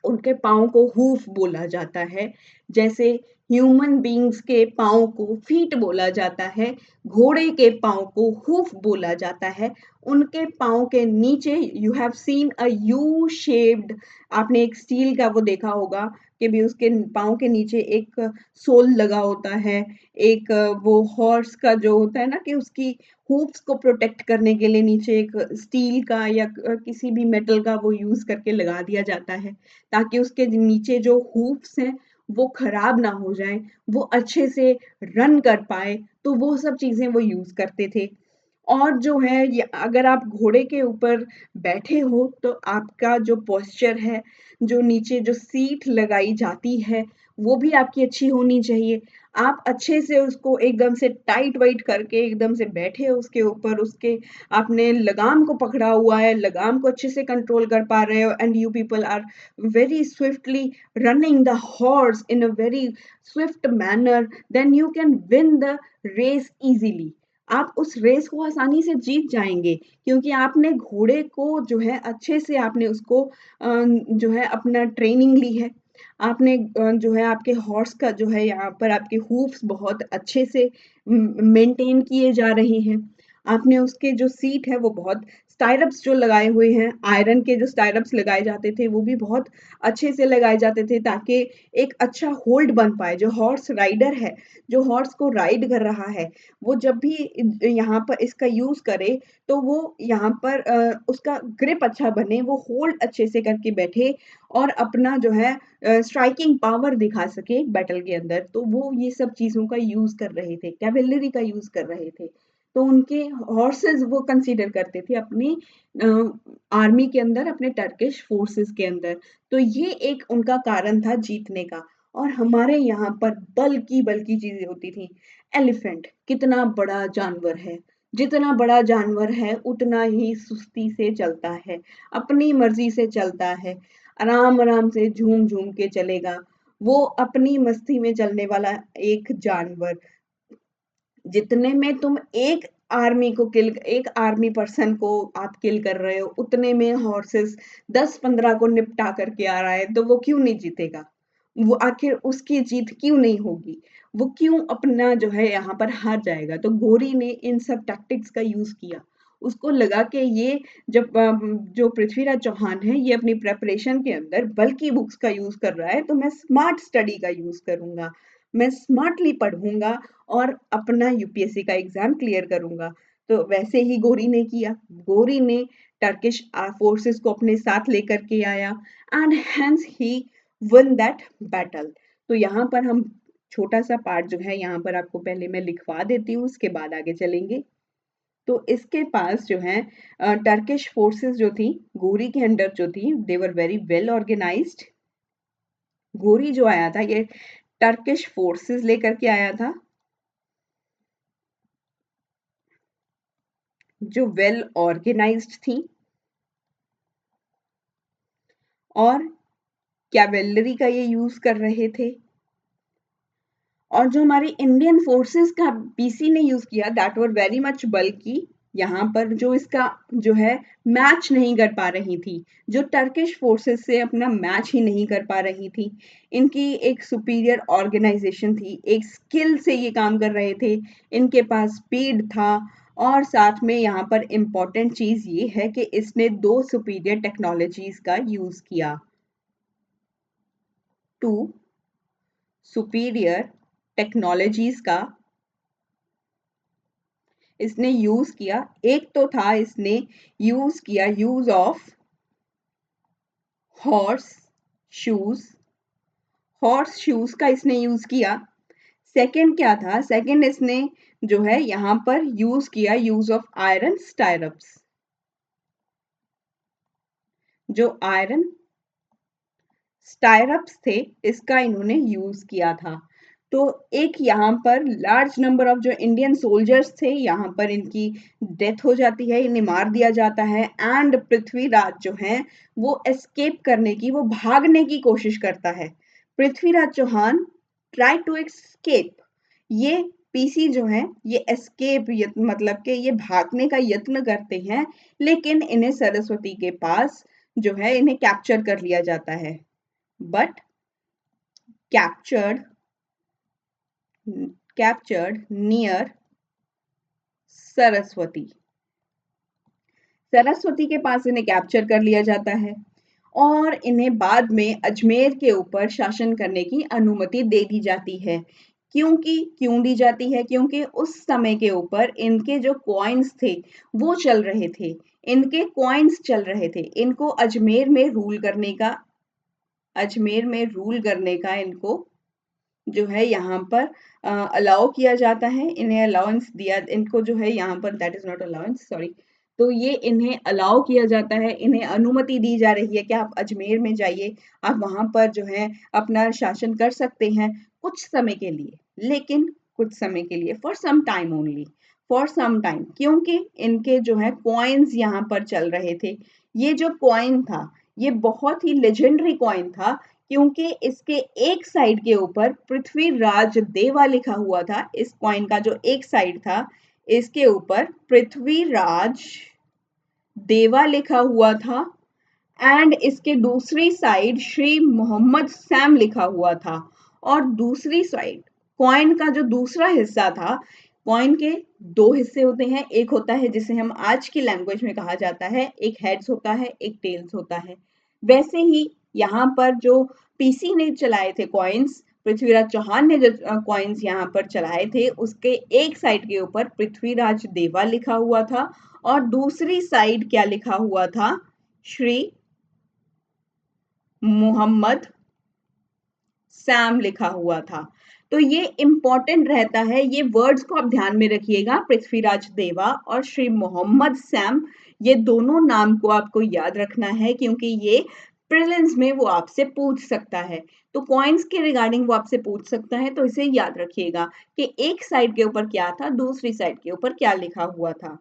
उनके पाँव को हूफ बोला जाता है। जैसे ह्यूमन बीइंग्स के पाँव को फीट बोला जाता है, घोड़े के पाँव को हूफ बोला जाता है। उनके पाँव के नीचे you have seen a U shaped आपने एक स्टील का वो देखा होगा कि भी उसके पाँव के नीचे एक सोल लगा होता है। एक वो हॉर्स का जो होता है ना कि उसकी हूफ्स को प्रोटेक्ट करने के लिए नीचे एक स्टील का या किसी भी मेटल का वो यूज़ करके लगा दिया जाता है। ताकि उसके नीचे जो हूफ्स हैं वो खराब ना हो जाएँ, वो अच्छे से रन कर पाए, तो वो सब चीज़ें वो यूज़ करते थे। और जो है ये अगर आप घोड़े के ऊपर बैठे हो तो आपका जो पोस्चर है, जो नीचे जो सीट लगाई जाती है, वो भी आपकी अच्छी होनी चाहिए। आप अच्छे से उसको एकदम से टाइट-वाइट करके एकदम से बैठे हो उसके ऊपर, उसके आपने लगाम को पकड़ा हुआ है, लगाम को अच्छे से कंट्रोल कर पा रहे हो and you people are very swiftly running the horse in a very swift manner, then you can win the race easily. आप उस रेस को आसानी से जीत जाएँगे क्योंकि आपने घोड़े को जो है अच्छे से आपने उसको जो है अपना ट्रेनिंग ली है। आपने जो है आपके हॉर्स का जो है यहाँ पर आपके हूफ्स बहुत अच्छे से मेंटेन किए जा रहे हैं। आपने उसके जो सीट है वो बहुत स्टायरप्स जो लगाए हुए हैं, आयरन के जो स्टायरप्स लगाए जाते थे वो भी बहुत अच्छे से लगाए जाते थे ताकि एक अच्छा होल्ड बन पाए। जो हॉर्स राइडर है, जो हॉर्स को राइड कर रहा है, वो जब भी यहाँ पर इसका यूज़ करे तो वो यहाँ पर उसका ग्रिप अच्छा बने, वो होल्ड अच्छे से करके बैठे और अपना जो है स्ट्राइकिंग पावर दिखा सके बैटल के अंदर। तो वो ये सब चीज़ों का यूज़ कर रहे थे, कैवेलरी का यूज़ कर रहे थे। तो उनके हॉर्सेस वो कंसीडर करते थे अपनी अ, आर्मी के अंदर, अपने टर्किश फोर्सेस के अंदर। तो ये एक उनका कारण था जीतने का। और हमारे यहाँ पर बल्की-बल्की चीज़ें होती थी। एलिफेंट कितना बड़ा जानवर है, जितना बड़ा जानवर है उतना ही सुस्ती से चलता है, अपनी मर्ज़ी से चलता है, आराम-आराम से झूम-झूम के चलेगा। वो अपनी मस्ती में चलने वाला एक जानवर। जितने में तुम एक आर्मी पर्सन को आप किल कर रहे हो, उतने में हॉर्सेस 10-15 को निपटा करके आ रहा है, तो वो क्यों नहीं जीतेगा? वो आखिर उसकी जीत क्यों नहीं होगी? वो क्यों अपना जो है यहाँ पर हार जाएगा? तो गोरी ने इन सब टैक्टिक्स का यूज़ किया। उसको लगा कि ये जब जो पृथ्वीराज चौहान है, ये अपनी प्रिपरेशन के अंदर बल्की बुक्स का यूज़ कर रहा है, तो मैं स्मार्ट स्टडी का यूज़ करूँगा। मैं स्मार्टली पढ़ूँगा और अपना यूपीएससी का एग्ज़ाम क्लियर करूँगा। तो वैसे ही गोरी ने किया। गोरी ने टर्किश फोर्सेस को अपने साथ लेकर के आया and hence he one that battle. तो यहाँ पर हम छोटा-सा पार्ट जो है यहाँ पर आपको पहले मैं लिखवा देती हूँ, उसके बाद आगे चलेंगे। तो इसके पास जो है टर्किश फोर्सेस जो थी, गोरी के अंडर जो थी, दे वर वेरी वेल ऑर्गेनाइज्ड। गोरी जो आया था ये टर्किश फोर्सेस लेकर के आया था जो वेल ऑर्गेनाइज्ड थी और कैवेलरी का ये यूज़ कर रहे थे। और जो हमारी इंडियन फोर्सेस का पीसी ने यूज़ किया दैट वर वेरी मच बल्की यहाँ पर जो इसका जो है मैच नहीं कर पा रही थी, जो टर्किश फोर्सेस से अपना मैच ही नहीं कर पा रही थी। इनकी एक सुपीरियर ऑर्गेनाइजेशन थी, एक स्किल से ये काम कर रहे थे, इनके पास स्पीड था और साथ में यहाँ पर इम्पोर्टेंट चीज़ ये है कि इसने 2 सुपीरियर टेक्नोलॉजीज़ का यूज़ किया। 2 सुपीरियर टेक्नोलॉजीज़ का इसने यूज़ किया। एक तो था इसने यूज़ किया use of horse shoes, horse shoes का इसने यूज़ किया। सेकंड क्या था? सेकंड इसने जो है यहाँ पर यूज़ किया यूज़ ऑफ आयरन स्टायरप्स। जो आयरन स्टायरप्स थे, इसका इन्होंने यूज़ किया था। तो एक यहाँ पर लार्ज नंबर ऑफ जो इंडियन सोल्जर्स थे, यहाँ पर इनकी डेथ हो जाती है, इन्हें मार दिया जाता है एंड पृथ्वीराज जो है वो एस्केप करने की, वो भागने की कोशिश करता है। Prithviraj Chauhan try to escape. ये पीसी जो है ये एस्केप मतलब कि ये भागने का यत्न करते हैं, लेकिन इन्हें सरस्वती के पास जो है इन्हें कैप्चर कर लिया जाता है। But captured captured near Saraswati. Saraswati के पास इन्हें कैप्चर कर लिया जाता है और इन्हें बाद में अजमेर के ऊपर शासन करने की अनुमति दे दी जाती है। क्यों दी जाती है? क्योंकि उस समय के ऊपर इनके जो कॉइन्स थे वो चल रहे थे, इनके कॉइन्स चल रहे थे। इनको अजमेर में रूल करने का इनको जो है यहाँ पर अलाउ किया जाता है, इन्हें अलाउंस दिया, इनको जो है यहाँ पर that is not allowance sorry, तो ये इन्हें अलाउ किया जाता है, इन्हें अनुमति दी जा रही है कि आप अजमेर में जाइए, आप वहां पर जो है अपना शासन कर सकते हैं कुछ समय के लिए, लेकिन कुछ समय के लिए for some time only, for some time, क्योंकि इनके जो है कॉइन्स यहाँ पर चल रहे थे। ये जो कॉइन था ये बहुत ही लेजेंडरी कॉइन था, क्योंकि इसके एक साइड के ऊपर पृथ्वीराज देवा लिखा हुआ था। इस कॉइन का जो एक साइड था इसके ऊपर पृथ्वीराज देवा लिखा हुआ था एंड इसके दूसरी साइड श्री मोहम्मद सैम लिखा हुआ था। और दूसरी साइड कॉइन का जो दूसरा हिस्सा था, कॉइन के दो हिस्से होते हैं, एक होता है जिसे हम आज की लैंग्वेज में कहा जाता है, एक हेड्स होता है एक टेल्स होता है। वैसे ही यहाँ पर जो पीसी ने चलाए थे कॉइन्स, पृथ्वीराज चौहान ने जो कॉइन्स यहाँ पर चलाए थे उसके एक साइड के ऊपर पृथ्वीराज देवा लिखा हुआ था और दूसरी साइड क्या लिखा हुआ था? श्री मोहम्मद सैम लिखा हुआ था। तो ये इंपॉर्टेंट रहता है, ये वर्ड्स को आप ध्यान में रखिएगा, पृथ्वीराज देवा और श्री मोहम्मद सैम, ये दोनों नाम को आपको याद रखना है क्योंकि ये प्रीलिम्स में वो आपसे पूछ सकता है। तो कॉइन्स के रिगार्डिंग वो आपसे पूछ सकता है, तो इसे याद रखिएगा कि एक साइड के ऊपर क्या था, दूसरी साइड के ऊपर क्या लिखा हुआ था।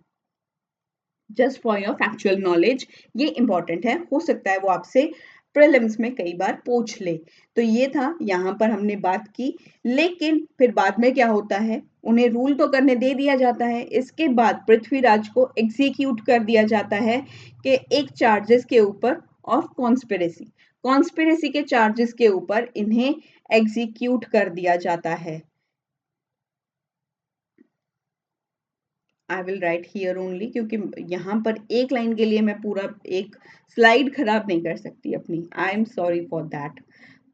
Just for your factual knowledge ये इंपॉर्टेंट है, हो सकता है वो आपसे प्रीलिम्स में कई बार पूछ ले। तो ये था, यहाँ पर हमने बात की, लेकिन फिर बाद में क्या होता है, उन्हें रूल तो करने दे दिया जाता है, इसके बाद पृथ्वीराज को एग्जीक्यूट कर दिया जाता है कि एक चार्जेस के ऊपर ऑफ कॉन्स्पिरेसी, कॉन्स्पिरेसी के चार्जेस के ऊपर इन्हें एग्जीक्यूट कर दिया जाता है। I will write here only, क्योंकि यहाँ पर एक लाइन के लिए मैं पूरा एक स्लाइड खराब नहीं कर सकती अपनी, I am sorry for that.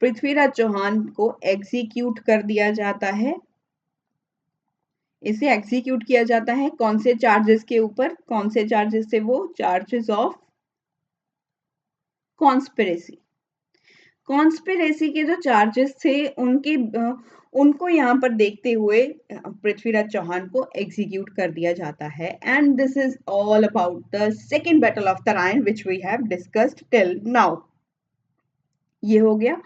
Prithviraj Chauhan को एग्जीक्यूट कर दिया जाता है, इसे एग्जीक्यूट किया जाता है कौन से चार्जेस के ऊपर? कौन से चार्जेस से? वो चार्जेस ऑफ कॉन्स्पिरेसी। कॉन्स्पिरेसी के जो चार्जेस थे उनको यहाँ पर देखते हुए पृथ्वीराज चौहान को एग्जीक्यूट कर दिया जाता है। And this is all about the second battle of Tarain which we have discussed till now. ये हो गया।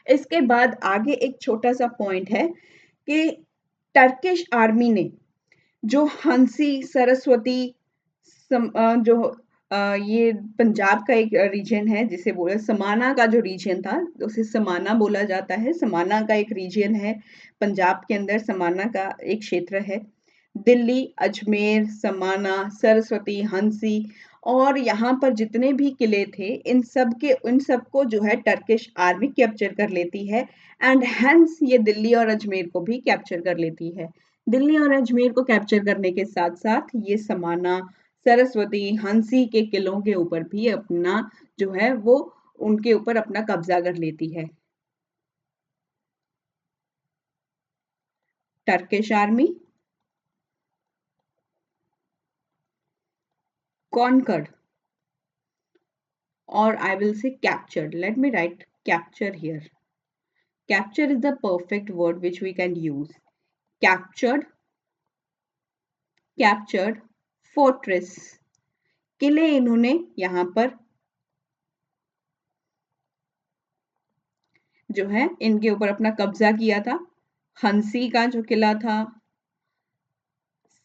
इसके बाद आगे एक छोटा सा पॉइंट है कि टर्किश आर्मी ने जो हंसी सरस्वती जो ये पंजाब का एक रीजन है जिसे बोले समाना का जो रीजन था उसे समाना बोला जाता है, समाना का एक रीजन है पंजाब के अंदर, समाना का एक क्षेत्र है। दिल्ली, अजमेर, समाना, सरस्वती, हंसी और यहाँ पर जितने भी किले थे इन सबको जो है टर्किश आर्मी कैप्चर कर लेती है एंड हेंस ये दिल्ली और अजमेर को भी कैप्चर कर लेती है। दिल्ली और अजमेर को कैप्चर करने के साथ-साथ ये समाना, सरस्वती, हंसी के किलों के ऊपर भी अपना जो है वो उनके ऊपर अपना कब्जा कर लेती है। Turkish army conquered or I will say captured. Let me write capture here. Capture is the perfect word which we can use. Captured, captured fortress. किले इन्होंने यहाँ पर जो है इनके ऊपर अपना कब्जा किया था। हंसी का जो किला था,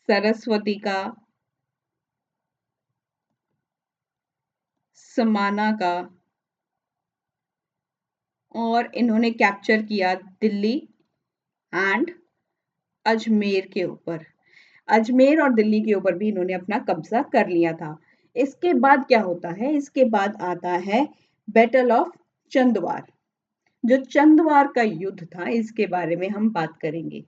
सरस्वती का, समाना का और इन्होंने कैप्चर किया दिल्ली एंड अजमेर के ऊपर। अजमेर और दिल्ली के ऊपर भी इन्होंने अपना कब्जा कर लिया था। इसके बाद क्या होता है? इसके बाद आता है बैटल ऑफ चंदवार। जो चंदवार का युद्ध था इसके बारे में हम बात करेंगे।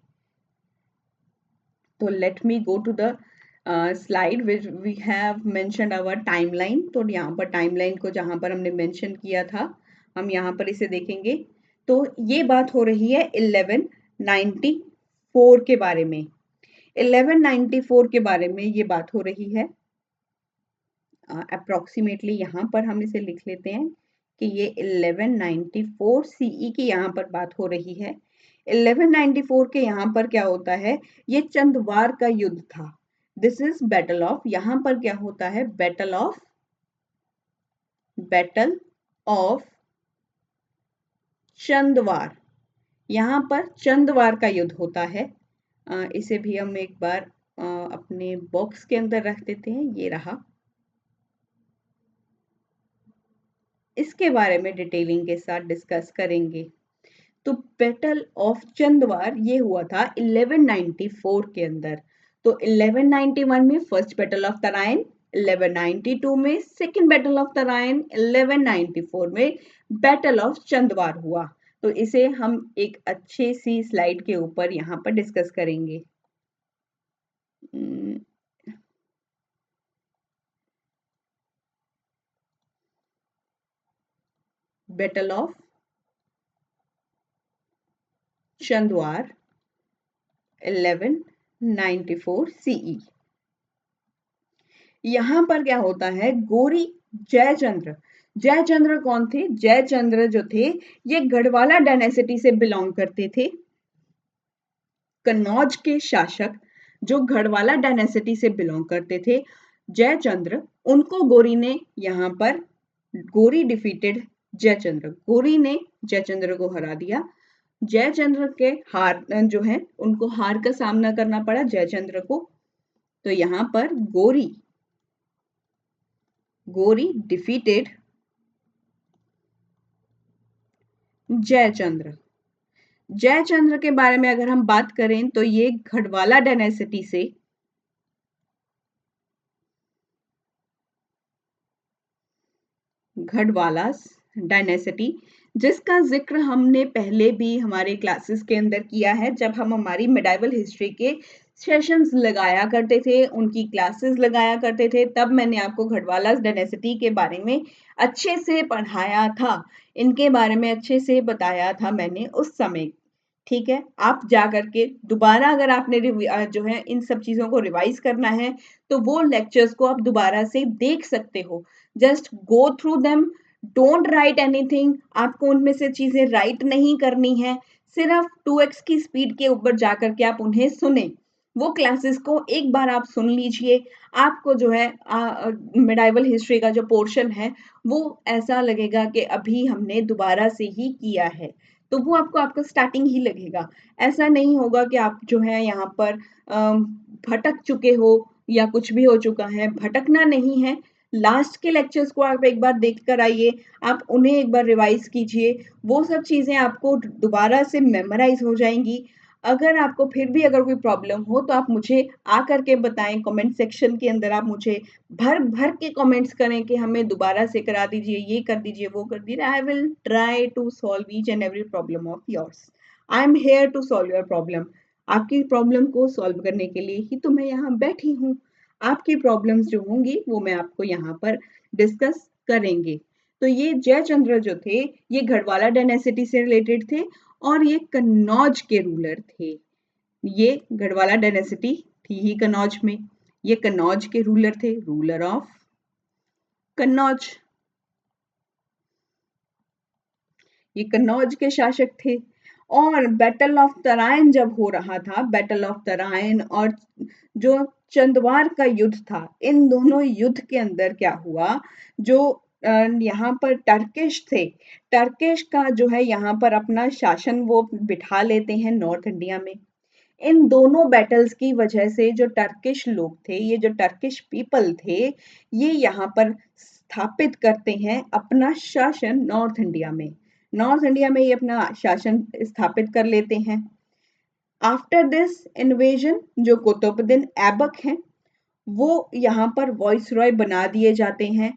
तो let me go to the slide which we have mentioned our timeline. तो यहाँ पर टाइमलाइन को जहाँ पर हमने मेंशन किया था हम यहाँ पर इसे देखेंगे। तो ये बात हो रही है 1194 के बारे में। 1194 के बारे में ये बात हो रही है। अप्रोक्सीमेटली यहाँ पर हम इसे लिख लेते हैं कि ये 1194 सीई की यहाँ पर बात हो रही है। 1194 के यहाँ पर क्या होता है? ये चंदवार का युद्ध था। दिस इज बैटल ऑफ, यहाँ पर क्या होता है? Battle of Chandawar. यहाँ पर चंदवार का युद्ध होता है। इसे भी हम एक बार अपने बॉक्स के अंदर रख देते हैं। ये रहा। इसके बारे में डिटेलिंग के साथ डिस्कस करेंगे। तो बैटल ऑफ चंदवार ये हुआ था 1194 के अंदर। तो 1191 में फर्स्ट बैटल ऑफ तराइन, 1192 में सेकंड बैटल ऑफ तराइन, 1194 में बैटल ऑफ चंदवार हुआ। तो इसे हम एक अच्छे सी स्लाइड के ऊपर यहाँ पर डिस्कस करेंगे। Battle of Chandawar 1194 CE. यहाँ पर क्या होता है? गोरी जयचंद्र। जयचंद्र कौन थे? जयचंद्र जो थे ये गढ़वाला डायनेसिटी से बिलोंग करते थे। कन्नौज के शासक जो गढ़वाला डायनेसिटी से बिलोंग करते थे, जयचंद्र, उनको गोरी ने यहाँ पर गोरी डिफीटेड जयचंद्र। गोरी ने जयचंद्र को हरा दिया। जयचंद्र के हार जो है उनको हार का सामना करना पड़ा जयचंद्र को। तो यहाँ पर गोरी डिफीटेड जयचंद्र। जयचंद्र के बारे में अगर हम बात करें तो ये गढ़वाला डायनेसिटी से गढ़वालास डायनेसिटी, जिसका जिक्र हमने पहले भी हमारे क्लासेस के अंदर किया है जब हम हमारी मिडाइवल हिस्ट्री के सेशंस लगाया करते थे, उनकी क्लासेस लगाया करते थे, तब मैंने आपको गढ़वालास डायनेसिटी के बारे में अच्छे से पढ़ाया था। इनके बारे में अच्छे से बताया था मैंने उस समय। ठीक है, आप जा करके दोबारा अगर आपने जो है इन सब चीज़ों को रिवाइज करना है तो वो लेक्चर्स को आप दोबारा से देख सकते हो। Just go through them, don't write anything. आपको उनमें से चीज़ें राइट नहीं करनी है, सिर्फ 2x की स्पीड के ऊपर जा करके आप उन्हें सुने। वो क्लासेस को एक बार आप सुन लीजिए, आपको जो है मिडाइवल हिस्ट्री का जो पोर्शन है वो ऐसा लगेगा कि अभी हमने दोबारा से ही किया है। तो वो आपको आपका स्टार्टिंग ही लगेगा। ऐसा नहीं होगा कि आप जो है यहाँ पर भटक चुके हो या कुछ भी हो चुका है, भटकना नहीं है। लास्ट के लेक्चर्स को आप एक बार देख कर आइए, आप उन्हें एक बार रिवाइज कीजिए, वो सब चीज़ें आपको दोबारा से मेमोराइज हो जाएंगी। अगर आपको फिर भी अगर कोई प्रॉब्लम हो तो आप मुझे आकर के बताएं, कमेंट सेक्शन के अंदर आप मुझे भर भर के कमेंट्स करें कि हमें दोबारा से करा दीजिए, ये कर दीजिए, वो कर दीजिए। I will try to solve each and every problem of yours. I am here to solve your problem. आपकी प्रॉब्लम को सॉल्व करने के लिए ही तो मैं यहाँ बैठी हूँ। आपकी प्रॉब्लम्स जो होंगी वो मैं आपको यहाँ पर डिस्कस करेंगे। तो ये जयचंद्र जो थे ये गढ़वाला डायनेसिटी से रिलेटेड थे और ये कन्नौज के रूलर थे। ये गढ़वाला डायनेसिटी थी ही कन्नौज में। ये कन्नौज के रूलर थे, रूलर ऑफ कन्नौज। ये कन्नौज के शासक थे। और बैटल ऑफ तराइन जब हो रहा था, बैटल ऑफ तराइन और जो चंदवार का युद्ध था, इन दोनों युद्ध के अंदर क्या हुआ, जो यहाँ पर टर्किश थे, टर्किश का जो है यहाँ पर अपना शासन वो बिठा लेते हैं नॉर्थ इंडिया में। इन दोनों बैटल्स की वजह से जो टर्किश लोग थे, ये जो टर्किश पीपल थे, ये यहाँ पर स्थापित करते हैं अपना शासन नॉर्थ इंडिया में। नॉर्थ इंडिया में ये अपना शासन स्थापित कर लेते हैं। आफ्टर दिस इन्वेजन जो कुतुबुद्दीन ऐबक हैं, वो यहाँ पर वॉइस रॉय बना दिए जाते हैं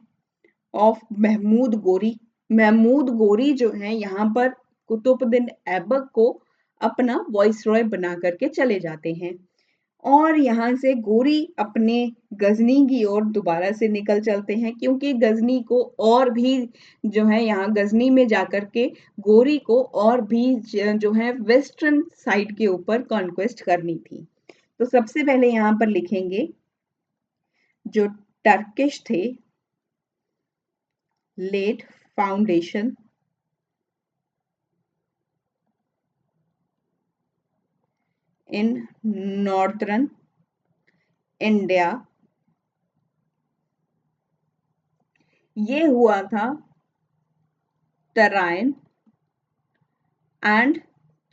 ऑफ महमूद गोरी। महमूद गोरी जो है यहाँ पर कुतुबुद्दीन ऐबक को अपना वॉइस रॉय बना करके चले जाते हैं। और यहाँ से गोरी अपने गजनी की ओर दोबारा से निकल चलते हैं, क्योंकि गजनी को और भी जो है यहाँ गजनी में जाकर के गोरी को और भी जो है वेस्टर्न साइड के ऊपर कॉन्क्वेस्ट करनी थी। तो सबसे पहले यहाँ पर लिखेंगे जो टर्किश थे led foundation in northern India. ये हुआ था तराइन एंड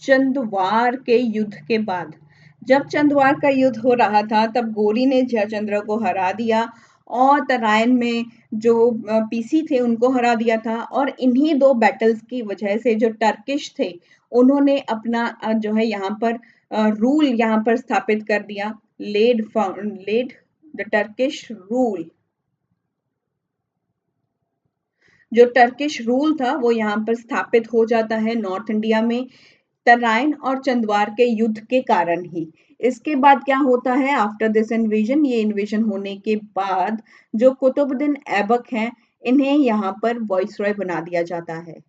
चंदवार के युद्ध के बाद। जब चंदवार का युद्ध हो रहा था तब गोरी ने जयचंद्र को हरा दिया और तराइन में जो पीसी थे उनको हरा दिया था। और इन्हीं दो बैटल्स की वजह से जो टर्किश थे उन्होंने अपना जो है यहाँ पर रूल यहाँ पर स्थापित कर दिया। लेड द टर्किश रूल, जो टर्किश रूल था वो यहाँ पर स्थापित हो जाता है नॉर्थ इंडिया में तराइन और चंदवार के युद्ध के कारण ही। इसके बाद क्या होता है, आफ्टर दिस इन्वेजन, ये इन्वेजन होने के बाद जो कुतुबुद्दीन ऐबक हैं इन्हें यहाँ पर वॉइसरॉय बना दिया जाता है।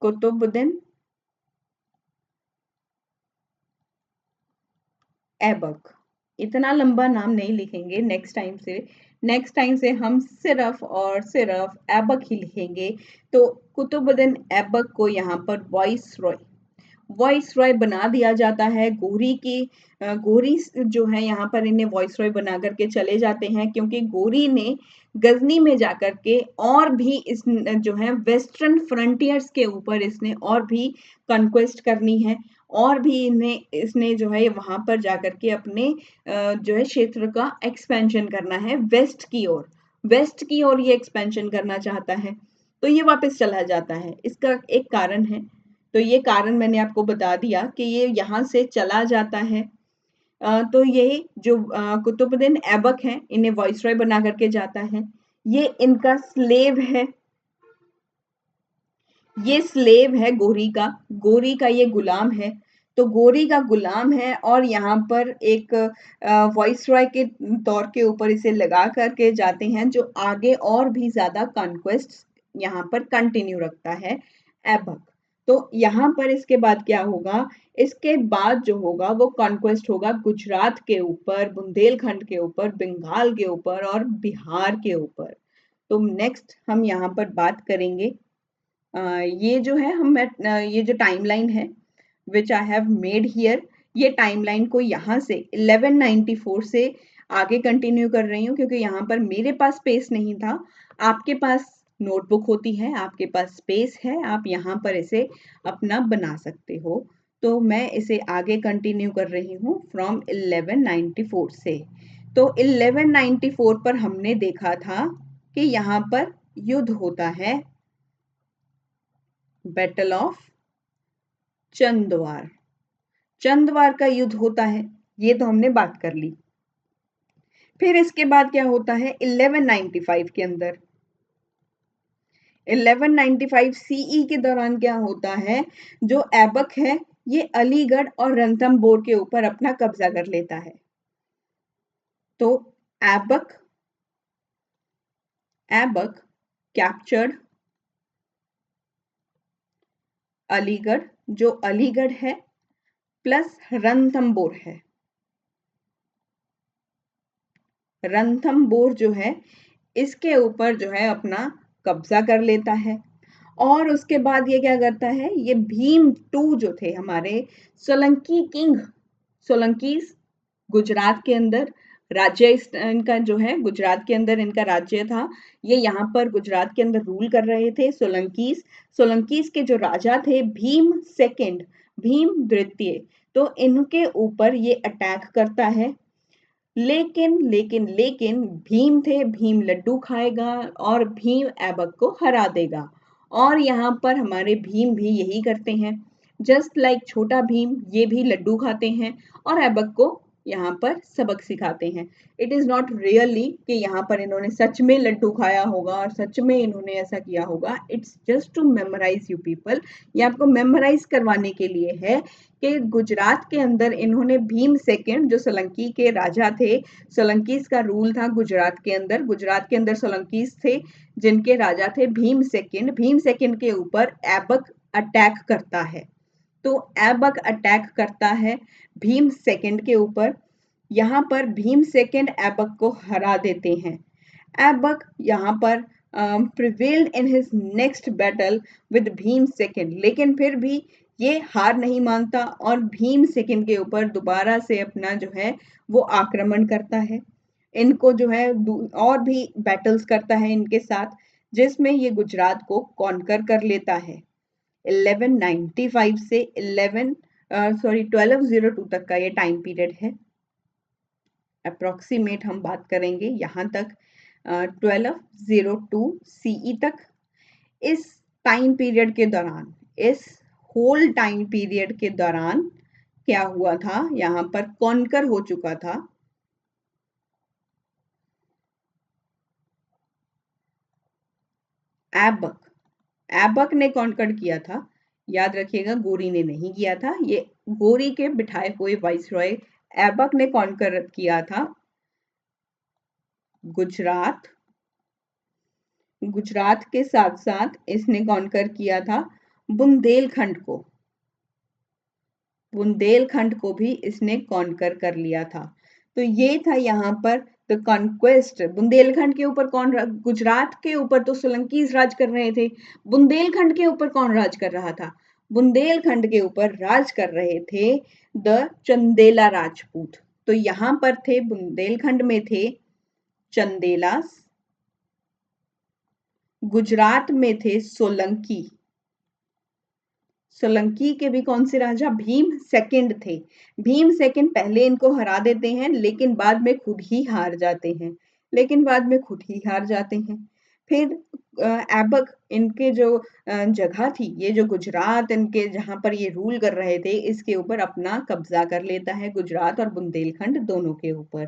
कुतुबुद्दीन ऐबक, इतना लंबा नाम नहीं लिखेंगे नेक्स्ट टाइम से। नेक्स्ट टाइम से हम सिर्फ और सिर्फ ऐबक ही लिखेंगे। तो कुतुबुद्दीन ऐबक को यहाँ पर वॉइस रॉय बना दिया जाता है। गोरी की गोरी जो है यहाँ पर इन्हें वॉइस रॉय बना करके चले जाते हैं, क्योंकि गोरी ने गजनी में जाकर के और भी इस जो है वेस्टर्न फ्रंटियर्स के ऊपर इसने और भी कॉन्क्वेस्ट करनी है और भी इन्हें इसने जो है वहां पर जाकर के अपने जो है क्षेत्र का एक्सपेंशन करना है वेस्ट की ओर। वेस्ट की ओर ये एक्सपेंशन करना चाहता है, तो ये वापस चला जाता है। इसका एक कारण है, तो ये कारण मैंने आपको बता दिया कि ये यहाँ से चला जाता है। तो ये जो कुतुबुद्दीन ऐबक हैं इन्हें वॉइसरॉय बना करके जाता है। ये इनका स्लेव है, ये स्लेव है गोरी का ये गुलाम है। तो गोरी का गुलाम है और यहाँ पर एक वॉइसरॉय के तौर के ऊपर इसे लगा करके जाते हैं, जो आगे और भी ज्यादा कॉन्क्वेस्ट यहाँ पर कंटिन्यू रखता है ऐबक। तो यहाँ पर इसके बाद क्या होगा, इसके बाद जो होगा वो कॉन्क्वेस्ट होगा गुजरात के ऊपर, बुंदेलखंड के ऊपर, बंगाल के ऊपर और बिहार के ऊपर। तो नेक्स्ट हम यहाँ पर बात करेंगे ये जो है ये जो टाइमलाइन है विच आई हैव मेड हियर, ये टाइमलाइन को यहाँ से 1194 से आगे कंटिन्यू कर रही हूँ, क्योंकि यहाँ पर मेरे पास स्पेस नहीं था। आपके पास नोटबुक होती है, आपके पास स्पेस है, आप यहाँ पर इसे अपना बना सकते हो। तो मैं इसे आगे कंटिन्यू कर रही हूँ फ्रॉम 1194 से। तो 1194 पर हमने देखा था कि यहाँ पर युद्ध होता है बैटल ऑफ चंदवार। चंदवार का युद्ध होता है, ये तो हमने बात कर ली। फिर इसके बाद क्या होता है 1195 के अंदर, 1195 सीई के दौरान क्या होता है, जो ऐबक है ये अलीगढ़ और रणथंभौर के ऊपर अपना कब्जा कर लेता है। तो ऐबक ऐबक कैप्चर्ड अलीगढ़, जो अलीगढ़ है प्लस रणथंभौर है। रणथंभौर जो है इसके ऊपर जो है अपना कब्जा कर लेता है। और उसके बाद ये क्या करता है, ये भीम टू जो थे हमारे सोलंकी किंग, सोलंकी गुजरात के अंदर राज्य इनका जो है, गुजरात के अंदर इनका राज्य था। ये यहाँ पर गुजरात के अंदर रूल कर रहे थे सोलंकीस। सोलंकीस के जो राजा थे भीम सेकंड, भीम द्वितीय, तो इनके ऊपर ये अटैक करता है। लेकिन लेकिन लेकिन भीम थे, भीम लड्डू खाएगा और भीम ऐबक को हरा देगा। और यहाँ पर हमारे भीम भी यही करते हैं, जस्ट लाइक छोटा भीम ये भी लड्डू खाते हैं और ऐबक को यहाँ पर सबक सिखाते हैं। इट इज नॉट रियली कि यहाँ पर इन्होंने सच में लड्डू खाया होगा और सच में इन्होंने ऐसा किया होगा। It's just to memorise you people, ये आपको मेमोराइज करवाने के लिए है कि गुजरात के अंदर इन्होंने भीम सेकंड, जो सोलंकी के राजा थे, सोलंकीस का रूल था गुजरात के अंदर, गुजरात के अंदर सोलंकीस थे जिनके राजा थे भीम सेकंड। भीम सेकंड के ऊपर ऐबक अटैक करता है। तो ऐबक अटैक करता है भीम सेकंड के ऊपर। यहाँ पर भीम सेकंड ऐबक को हरा देते हैं। ऐबक यहाँ पर prevailed in his next battle with Bhim second, लेकिन फिर भी ये हार नहीं मानता और भीम सेकंड के ऊपर दोबारा से अपना जो है वो आक्रमण करता है। इनको जो है और भी बैटल्स करता है इनके साथ, जिसमें ये गुजरात को कॉन्कर कर लेता है। 1195 से 1202 तक का ये टाइम पीरियड है। अप्रोक्सीमेट हम बात करेंगे यहाँ तक 1202 सीई तक। इस टाइम पीरियड के दौरान, इस होल टाइम पीरियड के दौरान क्या हुआ था, यहाँ पर कॉन्कर हो चुका था ऐबक। ऐबक ने कॉन्कर किया था, याद रखिएगा गोरी ने नहीं किया था। ये गोरी के बिठाए हुए वाइसरॉय ऐबक ने कॉन्कर किया था गुजरात। गुजरात के साथ साथ इसने कॉन्कर किया था बुंदेलखंड को, बुंदेलखंड को भी इसने कॉन्कर कर लिया था। तो ये था यहाँ पर द कॉन्क्वेस्ट। बुंदेलखंड के ऊपर कौन, गुजरात के ऊपर तो सोलंकीज राज कर रहे थे, बुंदेलखंड के ऊपर कौन राज कर रहा था, बुंदेलखंड के ऊपर राज कर रहे थे द चंदेला राजपूत। तो यहाँ पर थे बुंदेलखंड में थे चंदेलास, गुजरात में थे सोलंकी। सोलंकी के भी कौन से राजा, भीम सेकंड थे। भीम सेकंड पहले इनको हरा देते हैं लेकिन बाद में खुद ही हार जाते हैं, लेकिन बाद में खुद ही हार जाते हैं। फिर ऐबक इनके जो जगह थी, ये जो गुजरात इनके जहां पर ये रूल कर रहे थे, इसके ऊपर अपना कब्जा कर लेता है, गुजरात और बुंदेलखंड दोनों के ऊपर।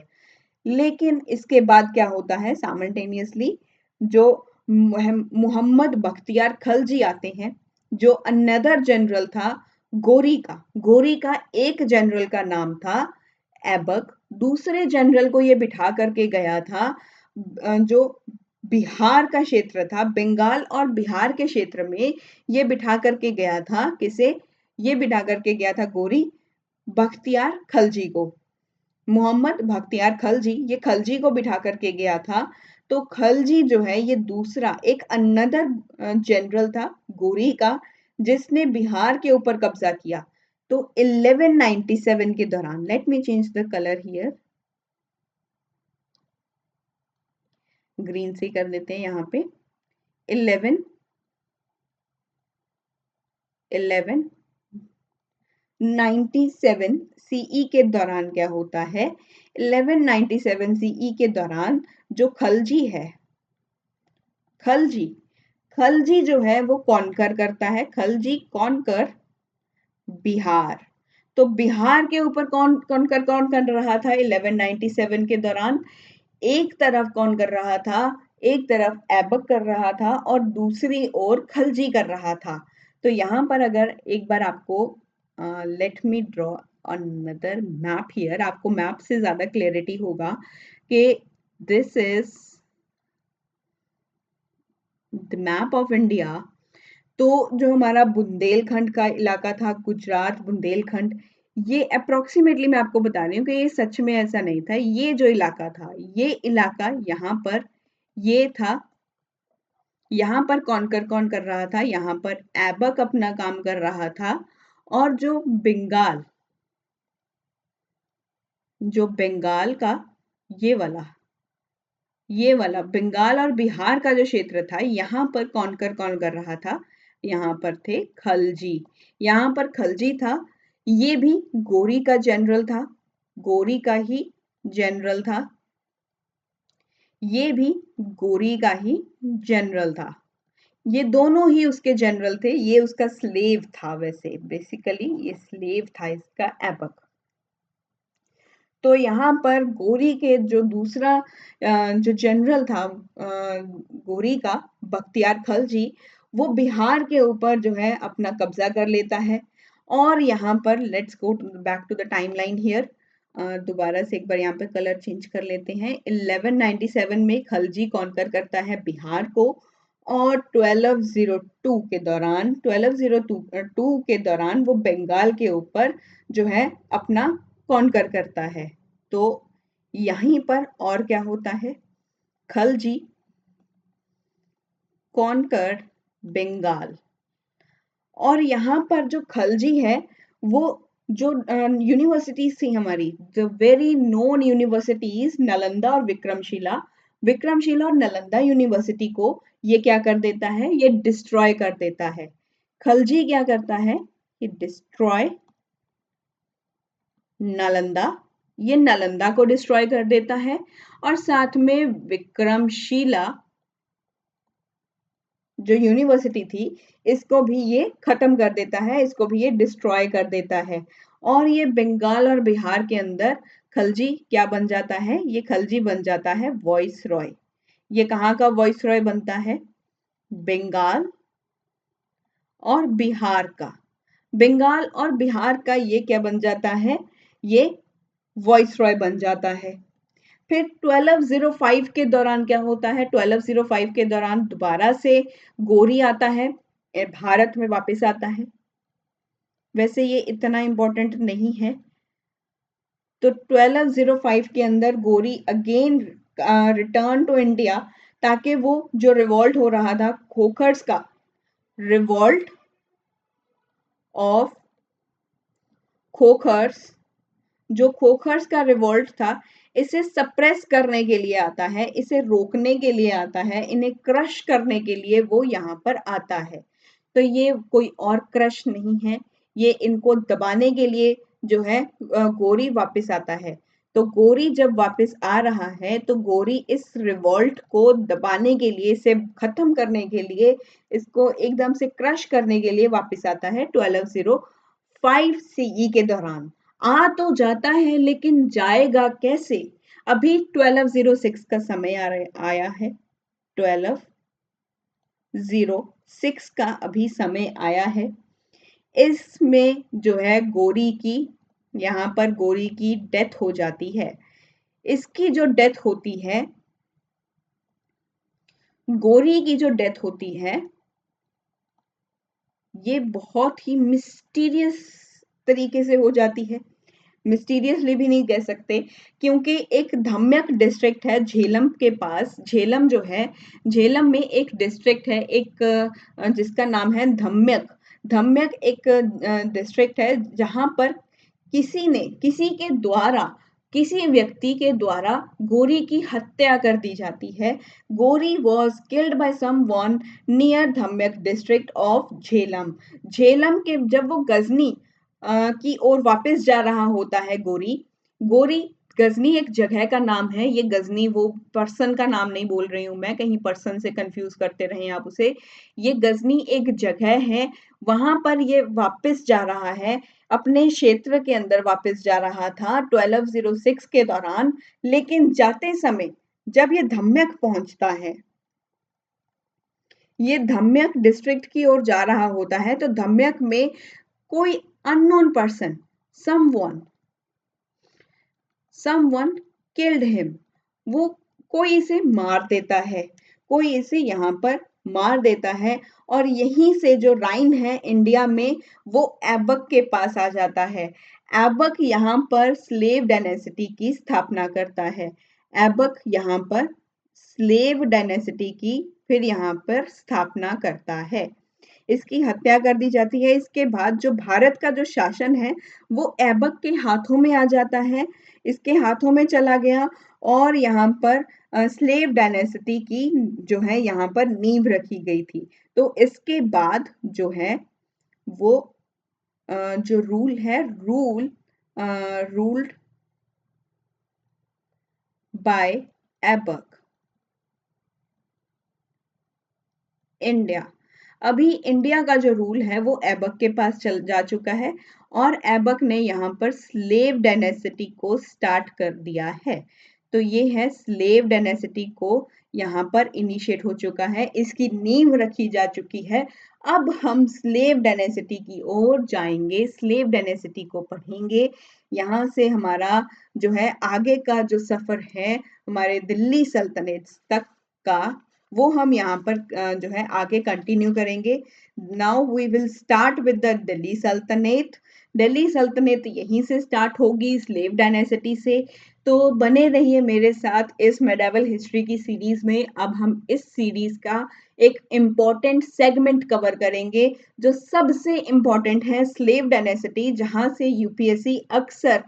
लेकिन इसके बाद क्या होता है, साइमल्टेनियसली जो मोहम्मद बख्तियार खलजी आते हैं, जो अनदर जनरल था गोरी का। गोरी का एक जनरल का नाम था ऐबक, दूसरे जनरल को ये बिठा करके गया था जो बिहार का क्षेत्र था, बंगाल और बिहार के क्षेत्र में ये बिठा करके गया था। किसे ये बिठा करके गया था, गोरी बख्तियार खलजी को। मोहम्मद बख्तियार खलजी, ये खलजी को बिठा करके गया था। तो खलजी जो है ये दूसरा एक अनदर जनरल था गोरी का, जिसने बिहार के ऊपर कब्जा किया। तो 1197 के दौरान, late me change the colour here, green से कर देते हैं यहाँ पे। 1197 सीई के दौरान क्या होता है, 1197 सीई के दौरान जो खलजी है, खलजी जो है वो कॉन्कर करता है। खलजी कॉन्कर बिहार। तो बिहार के ऊपर कौन कर रहा था 1197 के दौरान? एक तरफ कौन कर रहा था? एक तरफ ऐबक कर रहा था और दूसरी ओर खलजी कर रहा था। तो यहाँ पर अगर एक बार आपको let me draw another map here, आपको मैप से ज़्यादा क्लैरिटी होगा कि this is the map of India. तो जो हमारा बुंदेलखंड का इलाका था, गुजरात बुंदेलखंड, ये अप्रोक्सीमेटली मैं आपको बता रही हूँ कि ये सच में ऐसा नहीं था। ये जो इलाका था, ये इलाका यहाँ पर ये था। यहाँ पर कौन कर रहा था? यहाँ पर ऐबक अपना काम कर रहा था। और जो बंगाल का ये वाला बंगाल और बिहार का जो क्षेत्र था, यहाँ पर कौन कर रहा था? यहाँ पर थे खलजी। यहाँ पर खलजी था। ये भी गोरी का जनरल था, गोरी का ही जनरल था। ये भी गोरी का ही जनरल था। ये दोनों ही उसके जनरल थे। ये उसका स्लेव था, वैसे बेसिकली ये स्लेव था इसका, ऐबक। तो यहाँ पर गोरी के जो दूसरा जो जनरल था गोरी का, बख्तियार खलजी, वो बिहार के ऊपर जो है अपना कब्जा कर लेता है। और यहाँ पर let's go back to the timeline here. दोबारा से एक बार यहाँ पे कलर चेंज कर लेते हैं। 1197 में खलजी कॉन्कर करता है बिहार को, और 1202 के दौरान वो बंगाल के ऊपर जो है अपना कॉन्कर करता है। तो यहीं पर और क्या होता है? खलजी कॉन्कर बंगाल। और यहाँ पर जो खलजी है, वो जो यूनिवर्सिटीज थी हमारी, the very known universities Nalanda और विक्रमशिला और नालंदा यूनिवर्सिटी को ये क्या कर देता है? ये डिस्ट्रॉय कर देता है। खलजी क्या करता है? ये डिस्ट्रॉय नालंदा, ये नालंदा को डिस्ट्रॉय कर देता है। और साथ में विक्रमशिला जो यूनिवर्सिटी थी, इसको भी ये खत्म कर देता है, इसको भी ये डिस्ट्रॉय कर देता है। और ये बंगाल और बिहार के अंदर खलजी क्या बन जाता है? ये खलजी बन जाता है वॉइस रॉय। ये कहाँ का वॉइस रॉय बनता है? बंगाल और बिहार का। बंगाल और बिहार का ये क्या बन जाता है? ये वॉइस रॉय बन जाता है। फिर 1205 के दौरान क्या होता है? 1205 के दौरान दोबारा से गोरी आता है, भारत में वापस आता है। वैसे ये इतना इंपॉर्टेंट नहीं है। तो 1205 के अंदर गोरी अगेन रिटर्न टू इंडिया, ताकि वो जो रिवॉल्ट हो रहा था खोखर्स का, रिवॉल्ट ऑफ खोखर्स, जो खोखर्स का रिवॉल्ट था, इसे सप्रेस करने के लिए आता है, इसे रोकने के लिए आता है, इन्हें क्रश करने के लिए वो यहाँ पर आता है। तो ये कोई और क्रश नहीं है, ये इनको दबाने के लिए जो है गोरी वापस आता है। तो गोरी जब वापस आ रहा है, तो गोरी इस रिवॉल्ट को दबाने के लिए, इसे खत्म करने के लिए, इसको एकदम से क्रश करने के लिए वापस आता है 1205 सीई के दौरान। आ तो जाता है, लेकिन जाएगा कैसे? अभी 1206 का समय आया है। 1206 का अभी समय आया है। इसमें जो है गोरी की, यहाँ पर गोरी की डेथ हो जाती है। इसकी जो डेथ होती है, गोरी की जो डेथ होती है, ये बहुत ही मिस्टीरियस तरीके से हो जाती है। मिस्टीरियसली भी नहीं कह सकते, क्योंकि एक धम्यक डिस्ट्रिक्ट है झेलम के पास। झेलम जो है, झेलम में एक डिस्ट्रिक्ट है, एक जिसका नाम है धम्यक। धम्यक एक डिस्ट्रिक्ट है जहां पर किसी व्यक्ति के द्वारा गोरी की हत्या कर दी जाती है। Ghori was killed by someone near Dhamyak district of Jhelum. Jhelum के जब वो गजनी की ओर वापस जा रहा होता है गोरी गजनी एक जगह का नाम है, ये गजनी वो पर्सन का नाम नहीं बोल रही हूँ मैं, कहीं पर्सन से कंफ्यूज करते रहें आप उसे। ये गजनी एक जगह है, वहां पर ये वापस जा रहा है, अपने क्षेत्र के अंदर वापस जा रहा था 1206 के दौरान। लेकिन जाते समय जब ये धम्यक पहुंचता है, ये धम्यक डिस्ट्रिक्ट की ओर जा रहा होता है, तो धम्यक में कोई unknown person, someone someone killed him, वो कोई इसे मार देता है, कोई इसे यहाँ पर मार देता है। और यहीं से जो राइन है इंडिया में, वो ऐबक के पास आ जाता है। ऐबक यहाँ पर स्लेव डायनेसिटी की स्थापना करता है। ऐबक यहाँ पर स्लेव डायनेसिटी की फिर यहाँ पर स्थापना करता है। इसकी हत्या कर दी जाती है। इसके बाद जो भारत का जो शासन है वो ऐबक के हाथों में आ जाता है, इसके हाथों में चला गया। और यहाँ पर स्लेव डायनेसिटी की जो है यहाँ पर नींव रखी गई थी। तो इसके बाद जो है वो जो रूल है, रूल्ड बाय ऐबक इंडिया। अभी इंडिया का जो रूल है वो ऐबक के पास चल जा चुका है, और ऐबक ने यहाँ पर स्लेव डायनेसिटी को स्टार्ट कर दिया है। तो ये है स्लेव डायनेसिटी को यहाँ पर इनिशिएट हो चुका है, इसकी नींव रखी जा चुकी है। अब हम स्लेव डायनेसिटी की ओर जाएंगे, स्लेव डायनेसिटी को पढ़ेंगे। यहाँ से हमारा जो है आगे का जो सफर है हमारे दिल्ली सल्तनत तक का, वो हम यहाँ पर जो है आगे कंटिन्यू करेंगे। Now we will start with the Delhi Saltanat. Delhi सल्तनत यहीं से स्टार्ट होगी, स्लेव डायनेसिटी से। तो बने रहिए मेरे साथ इस मेडिवल हिस्ट्री की सीरीज में। अब हम इस सीरीज का एक इम्पॉर्टेंट सेगमेंट कवर करेंगे जो सबसे इम्पॉर्टेंट है, स्लेव डायनेसिटी, जहां से यूपीएससी अक्सर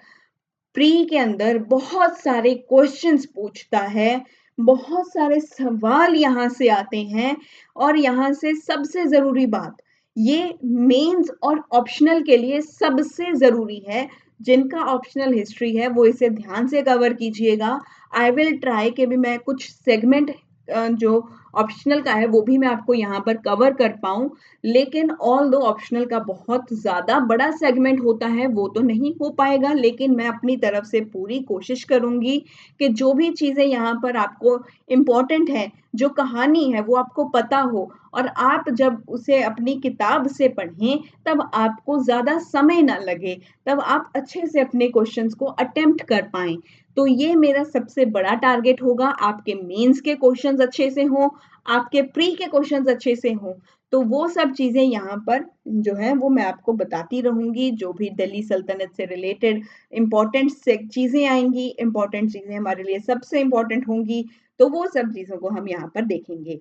प्री के अंदर बहुत सारे क्वेश्चंस पूछता है, बहुत सारे सवाल यहाँ से आते हैं। और यहाँ से सबसे जरूरी बात, ये मेंस और ऑप्शनल के लिए सबसे जरूरी है। जिनका ऑप्शनल हिस्ट्री है वो इसे ध्यान से कवर कीजिएगा। आई विल ट्राई कि भी मैं कुछ सेगमेंट जो ऑप्शनल का है वो भी मैं आपको यहाँ पर कवर कर पाऊं। लेकिन ऑल दो ऑप्शनल का बहुत ज्यादा बड़ा सेगमेंट होता है, वो तो नहीं हो पाएगा, लेकिन मैं अपनी तरफ से पूरी कोशिश करूंगी कि जो भी चीजें यहाँ पर आपको इम्पोर्टेंट है, जो कहानी है वो आपको पता हो, और आप जब उसे अपनी किताब से पढ़ें तब आपको ज्यादा समय ना लगे, तब आप अच्छे से अपने क्वेश्चंस को अटेम्प्ट कर पाएं। तो ये मेरा सबसे बड़ा टारगेट होगा, आपके मेंस के क्वेश्चंस अच्छे से हों, आपके प्री के क्वेश्चंस अच्छे से हों। तो वो सब चीजें यहाँ पर जो है वो मैं आपको बताती रहूंगी। जो भी दिल्ली सल्तनत से रिलेटेड इंपॉर्टेंट चीजें आएंगी, इंपॉर्टेंट चीजें हमारे लिए सबसे इंपॉर्टेंट होंगी, तो वो सब चीजों को हम यहाँ पर देखेंगे।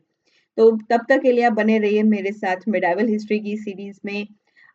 तो तब तक के लिए आप बने रहिए मेरे साथ मेडिवल हिस्ट्री की सीरीज में।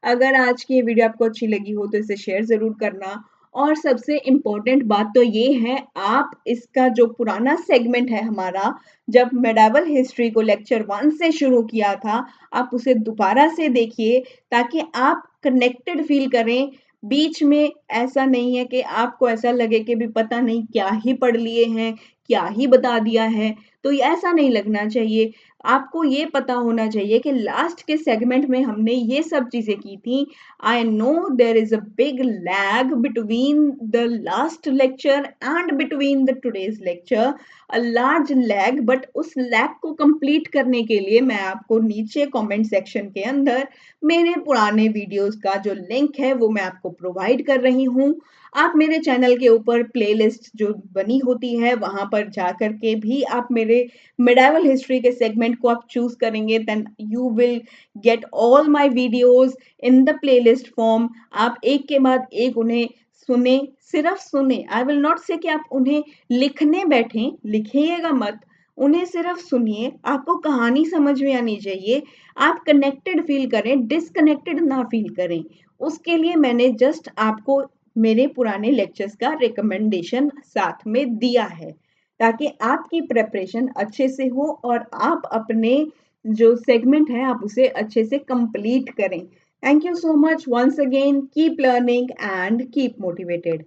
अगर आज की ये वीडियो आपको अच्छी लगी हो तो इसे शेयर जरूर करना। और सबसे इम्पोर्टेंट बात तो ये है, आप इसका जो पुराना सेगमेंट है हमारा, जब मेडिवल हिस्ट्री को लेक्चर 1 से शुरू किया था, आप उसे दोबारा से देखिए ताकि आप कनेक्टेड फील करें। बीच में ऐसा नहीं है कि आपको ऐसा लगे कि भी पता नहीं क्या ही पढ़ लिए हैं, क्या ही बता दिया है। तो ऐसा नहीं लगना चाहिए। आपको ये पता होना चाहिए कि लास्ट के सेगमेंट में हमने ये सब चीजें की थी। I know there is a big lag between the last lecture and between the today's lecture, a large lag, but उस लैग को कंप्लीट करने के लिए मैं आपको नीचे कमेंट सेक्शन के अंदर मेरे पुराने वीडियोस का जो लिंक है वो मैं आपको प्रोवाइड कर रही हूँ। आप मेरे चैनल के ऊपर प्लेलिस्ट जो बनी होती है वहां पर जाकर के भी आप मेरे मेडिवल हिस्ट्री के सेगमेंट को आप चूज करेंगे, then you will get all my videos in the playlist form. आप एक के बाद एक उन्हें सुने, सिर्फ सुने, आई विल नॉट से कि आप उन्हें लिखने बैठे, लिखिएगा मत, उन्हें सिर्फ सुनिए। आपको कहानी समझ में आनी चाहिए, आप कनेक्टेड फील करें, डिसकनेक्टेड ना फील करें। उसके लिए मैंने जस्ट आपको मेरे पुराने लेक्चर्स का रिकमेंडेशन साथ में दिया है, ताकि आपकी प्रेपरेशन अच्छे से हो और आप अपने जो सेगमेंट है आप उसे अच्छे से कंप्लीट करें। Thank you so much once again, keep learning and keep motivated.